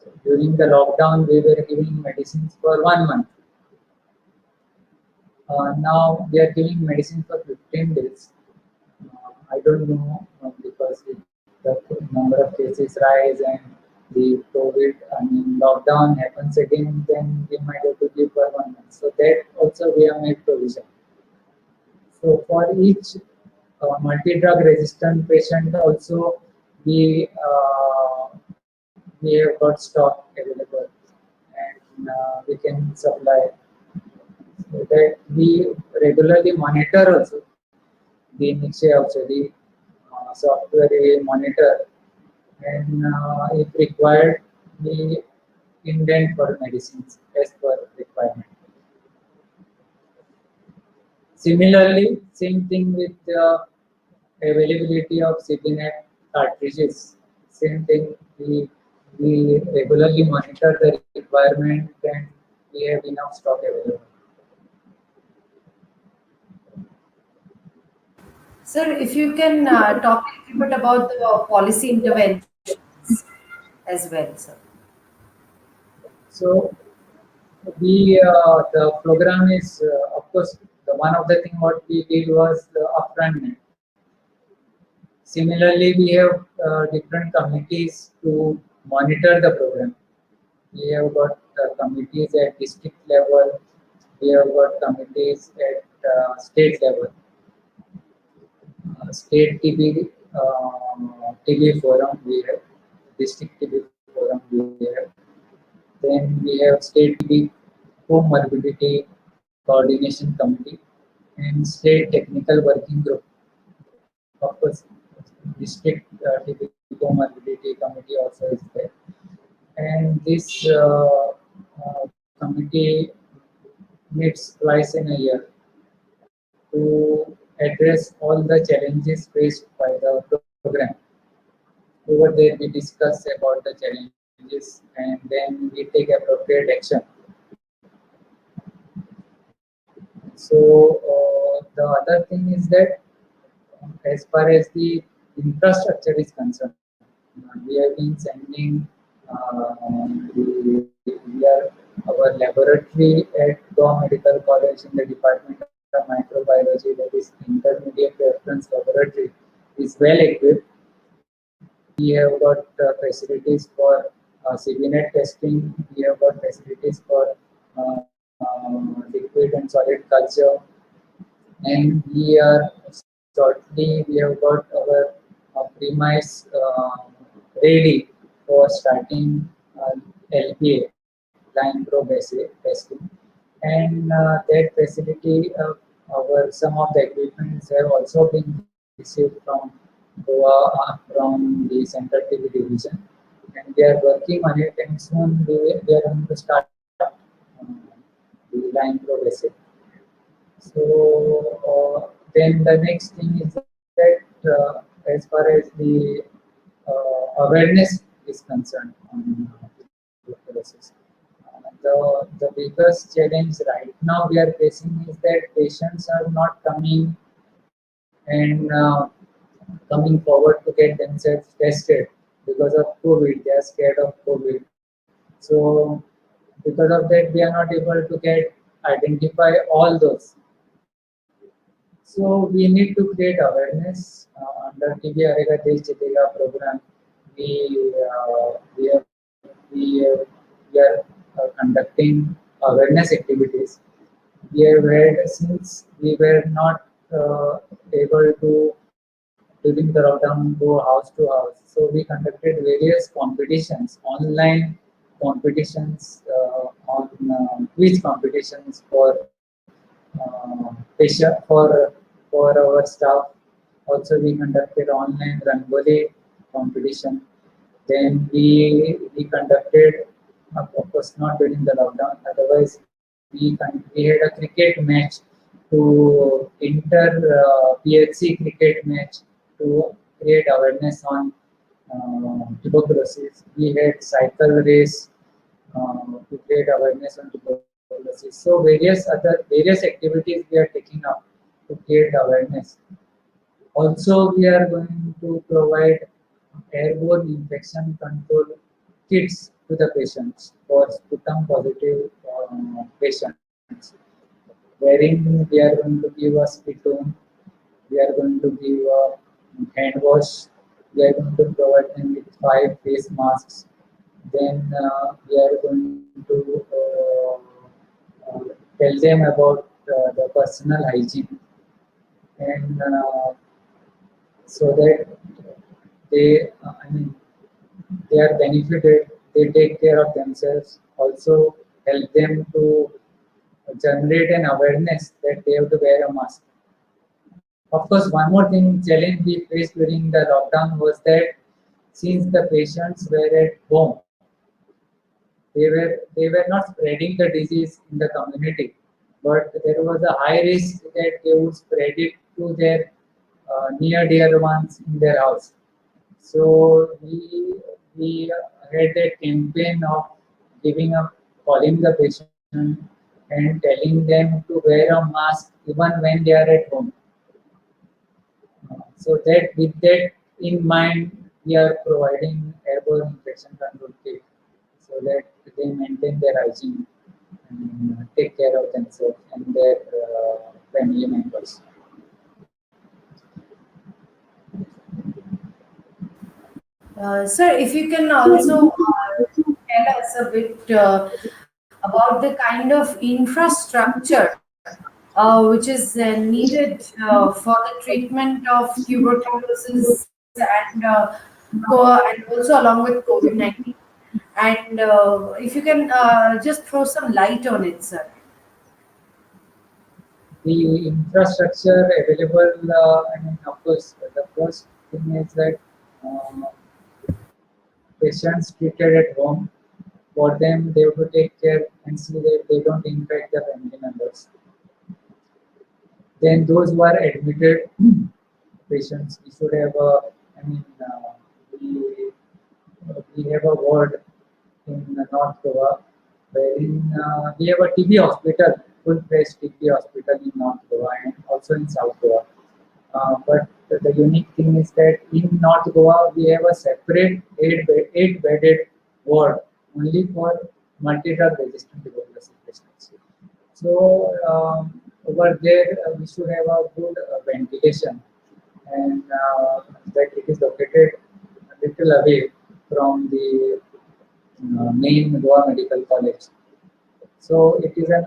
So during the lockdown, we were giving medicines for 1 month. Now we are giving medicine for 15 days. I don't know because if the number of cases rise and the COVID, I mean lockdown happens again, then we might have to give for 1 month. So that also we have made provision. So for each multi-drug resistant patient also we have got stock available and we can supply so that we regularly monitor also the niche also the software we monitor and if required we indent for medicines as per requirement. Similarly, same thing with the availability of CPNet cartridges. Same thing, we regularly monitor the requirement and we have enough stock available. Sir, if you can talk a little bit about the policy interventions as well, sir. So the program is of course the one of the thing what we did was the upfront net. Similarly, we have different committees to monitor the program. We have got committees at district level. We have got committees at state level. State TB forum we have. District TB forum we have. Then we have state TB comorbidity coordination committee and state technical working group. Of course, district TB comorbidity committee also is there. And this committee meets twice in a year to address all the challenges faced by the program. Over there, we discuss about the challenges and then we take appropriate action. So the other thing is that as far as the infrastructure is concerned, we have been sending we are our laboratory at Goa Medical College in the Department of Microbiology, that is intermediate reference laboratory, is well equipped. We have got facilities for CBNet testing. We have got facilities for liquid and solid culture, and we are shortly we have got our premise ready for starting LPA, line pro testing, and that facility, some of the equipments have also been received from Goa from the Central TV division, and we are working on it, and soon we are going to start the line pro basic. So then the next thing is that as far as the awareness is concerned on tuberculosis, the biggest challenge right now we are facing is that patients are not coming and coming forward to get themselves tested because of COVID. They are scared of COVID. So because of that, we are not able to get identify all those. So we need to create awareness under TB Arega Desh Jitega program. We have we are conducting awareness activities. We have had since we were not able to during the lockdown go house to house. So we conducted various competitions, online competitions, on quiz competitions for patient for our staff. Also, we conducted online Rangoli competition. Then we conducted, of course, not during the lockdown. Otherwise, we had a cricket match to inter PHC cricket match to create awareness on tuberculosis. We had cycle race to create awareness on tuberculosis. So various activities we are taking up to create awareness. Also, we are going to provide airborne infection control kits to the patients for sputum positive patients, wherein we are going to give a spittoon, we are going to give a hand wash, we are going to provide them with 5 face masks, then we are going to tell them about the personal hygiene and so that I mean, they are benefited, they take care of themselves, also help them to generate an awareness that they have to wear a mask. Of course, one more thing challenge we faced during the lockdown was that since the patients were at home, they were not spreading the disease in the community, but there was a high risk that they would spread it to their near dear ones in their house. So we had a campaign of giving up, calling the patient and telling them to wear a mask even when they are at home. So that with that in mind, we are providing airborne infection control kit so that they maintain their hygiene and take care of themselves and their family members. Sir, if you can also tell us a bit about the kind of infrastructure which is needed for the treatment of tuberculosis and also along with COVID-19. And if you can just throw some light on it, sir. The infrastructure available, I mean, of course, the first thing is that uh, patients treated at home, for them, they have to take care and see that they don't infect their family members. Then those who are admitted patients, we should have a, I mean, we have a ward in North Goa, wherein we have a TB hospital, full-fledged TB hospital in North Goa and also in South Goa. But the unique thing is that in North Goa, we have a separate eight-bedded ward only for multi-drug resistant tuberculosis patients. So over there, we should have a good ventilation and that it is located a little away from the main Goa Medical College. So it is an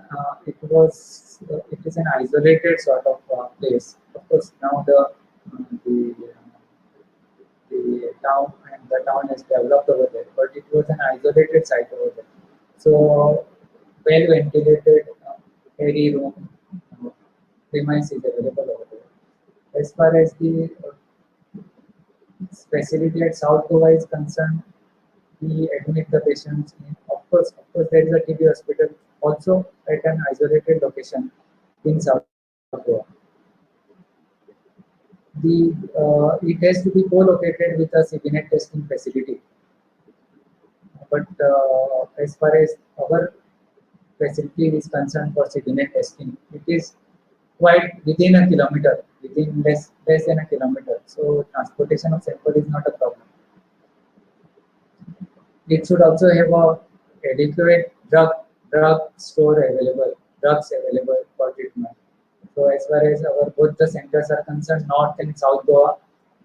isolated sort of place. Of course, now the town has developed over there, but it was an isolated site over there. So well ventilated, airy room, uh, premise is available over there. As far as the facility at South Goa is concerned, we admit the patients in. Of course, there is a TB hospital also at an isolated location in South Goa. It has to be co-located with a CBNet testing facility. But as far as our facility is concerned for CBNet testing, it is quite within a kilometer, within less than a kilometer. So transportation of sample is not a problem. It should also have a adequate drugs available for treatment. So as far as our both the centers are concerned, North and South Goa,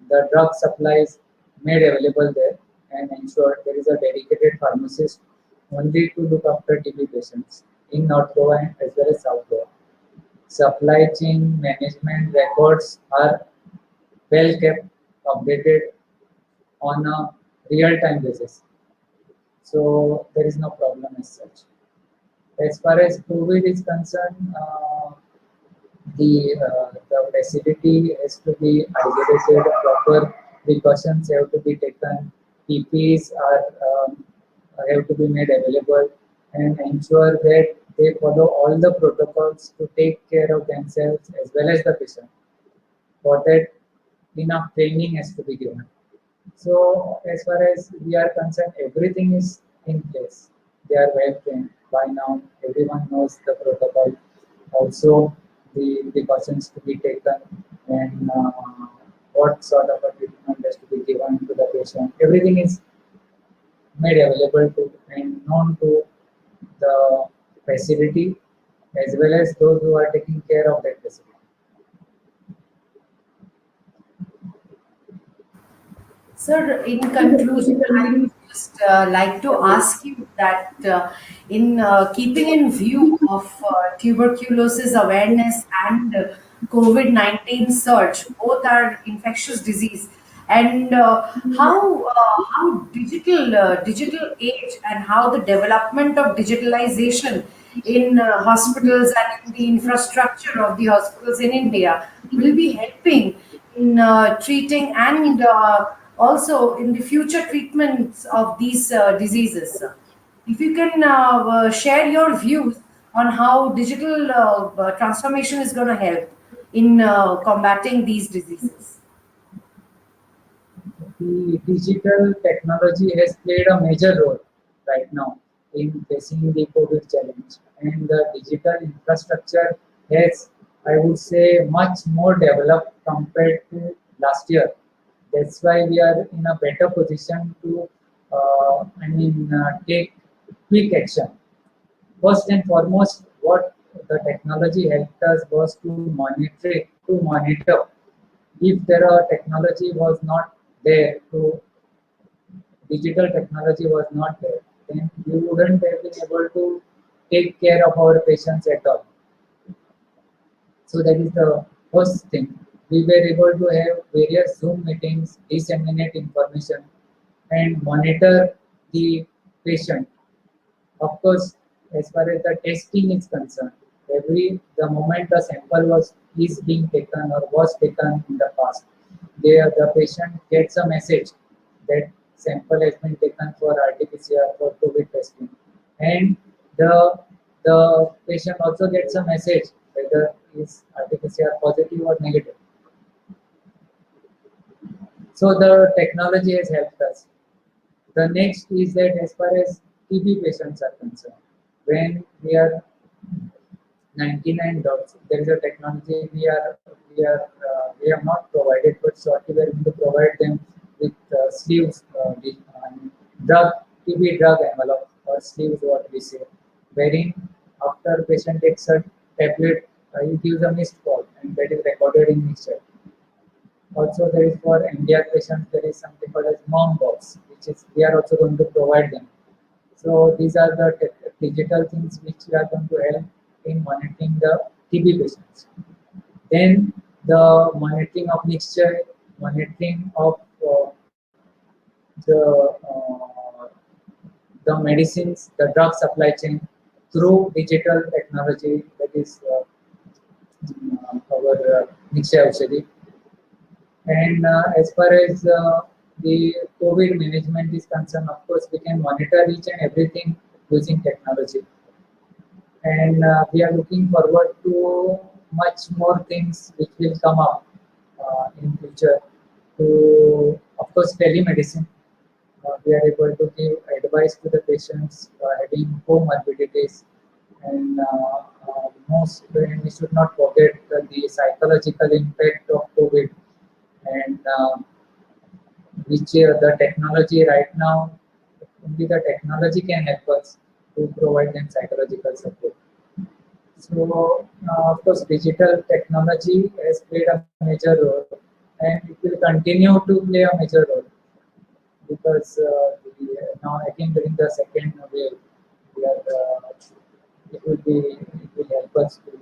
the drug supply is made available there and ensure there is a dedicated pharmacist only to look after TB patients in North Goa as well as South Goa. Supply chain management records are well kept, updated on a real-time basis. So there is no problem as such. As far as COVID is concerned, the facility has to be isolated, proper precautions have to be taken, PPEs have to be made available and ensure that they follow all the protocols to take care of themselves as well as the patient. For that, enough training has to be given. So as far as we are concerned, everything is in place. They are well trained by now. Everyone knows the protocol. Also, the precautions to be taken and what sort of a treatment has to be given to the patient. Everything is made available to and known to the facility as well as those who are taking care of that facility. Sir, in conclusion, I would just like to ask you that in keeping in view of tuberculosis awareness and COVID-19 surge, both are infectious disease, and how digital age and how the development of digitalization in hospitals and in the infrastructure of the hospitals in India will be helping in treating and also in the future treatments of these diseases. If you can share your views on how digital transformation is going to help in combating these diseases. The digital technology has played a major role right now in facing the COVID challenge, and the digital infrastructure has, I would say, much more developed compared to last year. That's why we are in a better position to, take quick action. First and foremost, what the technology helped us was to monitor. If there are technology was not there, to digital technology was not there, then we wouldn't have been able to take care of our patients at all. So that is the first thing. We were able to have various Zoom meetings, disseminate information, and monitor the patient. Of course, as far as the testing is concerned, the moment the sample is being taken or was taken in the past, the patient gets a message that sample has been taken for RT-PCR for COVID testing, and the the patient also gets a message whether is RT-PCR positive or negative. So the technology has helped us. The next is that as far as TB patients are concerned, when we are 99 dots, there is a technology we have not provided, but shortly we are going to provide them with sleeves, drug TB drug envelope or sleeves, what we say, wherein after patient takes a tablet, he gives a missed call and that is recorded in mixture. Also, there is for India patients, there is something called as mom box, which is we are also going to provide them. So these are the digital things which we are going to help in monitoring the TB patients. Then the monitoring of mixture, monitoring of the uh, the medicines, the drug supply chain through digital technology, that is our mixture Aushadhi. And as far as the COVID management is concerned, of course, we can monitor each and everything using technology. And we are looking forward to much more things which will come up in future. To, of course, telemedicine. We are able to give advice to the patients having comorbidities, and we should not forget the psychological impact of COVID, and which the technology right now, only the technology can help us to provide them psychological support. So, of course, digital technology has played a major role, and it will continue to play a major role because now again during the second wave, we are, it will help us to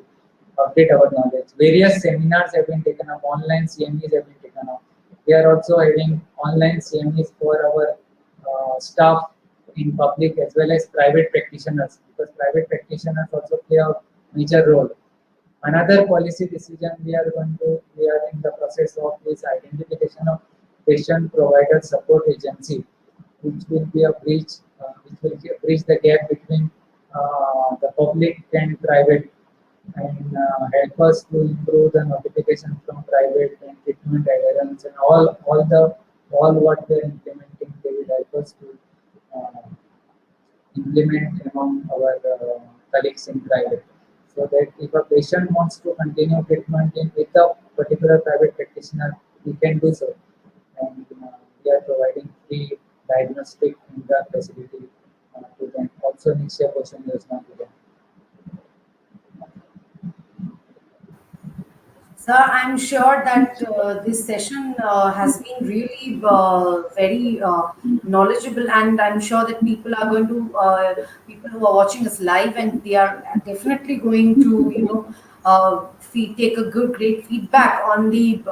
update our knowledge. Various seminars have been taken up, online CMEs have been taken up. We are also having online CMEs for our staff in public as well as private practitioners, because private practitioners also play a major role. Another policy decision we are in the process of is identification of patient provider support agency, which will be a bridge, which will bridge the gap between the public and private, and help us to improve the notification from private and treatment adherence and all what they're implementing. They will help us to uh, implement among our colleagues in private. So that if a patient wants to continue treatment with a particular private practitioner, he can do so. And we are providing free diagnostic in the facility to them. Also, Nisha question is not to them. Sir, I'm sure that this session has been really very knowledgeable, and I'm sure that people who are watching us live, and they are definitely going to, take a great feedback on the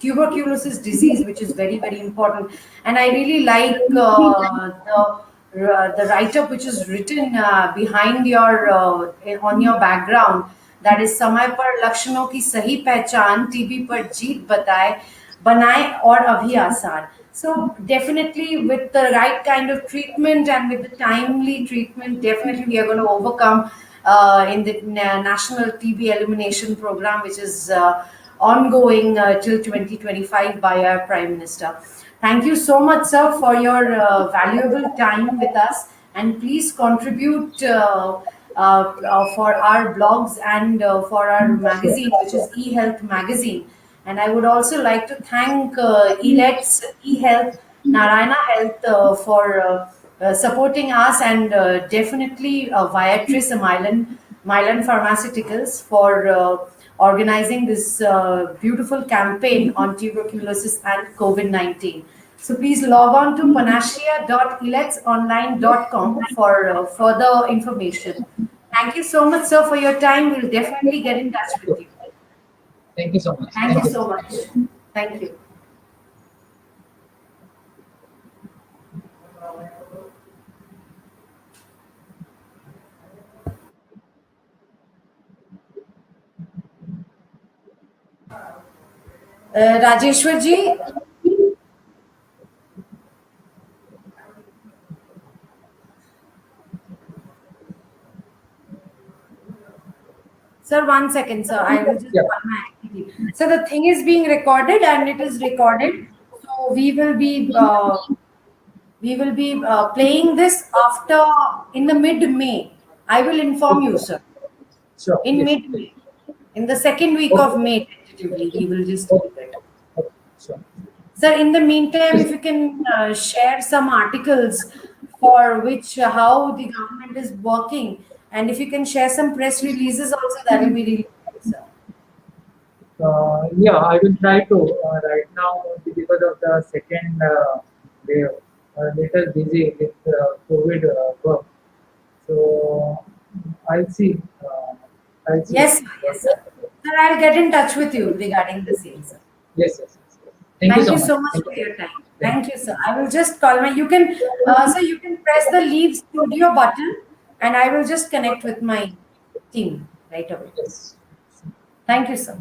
tuberculosis disease, which is very, very important. And I really like the write-up which is written behind your on your background, that is समय पर लक्षणों की सही पहचान TB पर जीत बताए बनाए और अभी आसान. So definitely with the right kind of treatment and with the timely treatment, definitely we are going to overcome in the national TB elimination program, which is ongoing till 2025 by our Prime Minister. Thank you so much, sir, for your valuable time with us, and please contribute for our blogs and for our magazine, which is eHealth Magazine. And I would also like to thank ELET's eHealth, Narayana Health for supporting us, and definitely Viatris Mylan Pharmaceuticals for organizing this beautiful campaign on tuberculosis and COVID-19. So please log on to panacea.eletsonline.com for further information. Thank you so much, sir, for your time. We'll definitely get in touch with you. Thank you so much. Thank you so much. Thank you. Rajeshwar ji, sir, 1 second, sir. I will just Yeah. call my activity. So the thing is being recorded, and it is recorded. So we will be playing this after in the mid-May. I will inform you, sir. Sure. In Yes. mid-May, in the second week of Okay. May, tentatively, we will just Okay. keep it. Okay. Sure. Sir, in the meantime, if you can share some articles for which how the government is working, and if you can share some press releases also, that will be really great, sir. Yeah, I will try to. Right now, because of the second wave, little busy with COVID work. So I'll see. I'll see. Yes, sir. Yes, sir. Sir, I'll get in touch with you regarding the same, sir. Yes, yes, yes. Thank you Thank so you much. so much Thank for you. your time. Thank Thank you, sir. I will just call my. You can, sir, you can press the leave studio button, and I will just connect with my team right away. you. Yes. Thank you, sir.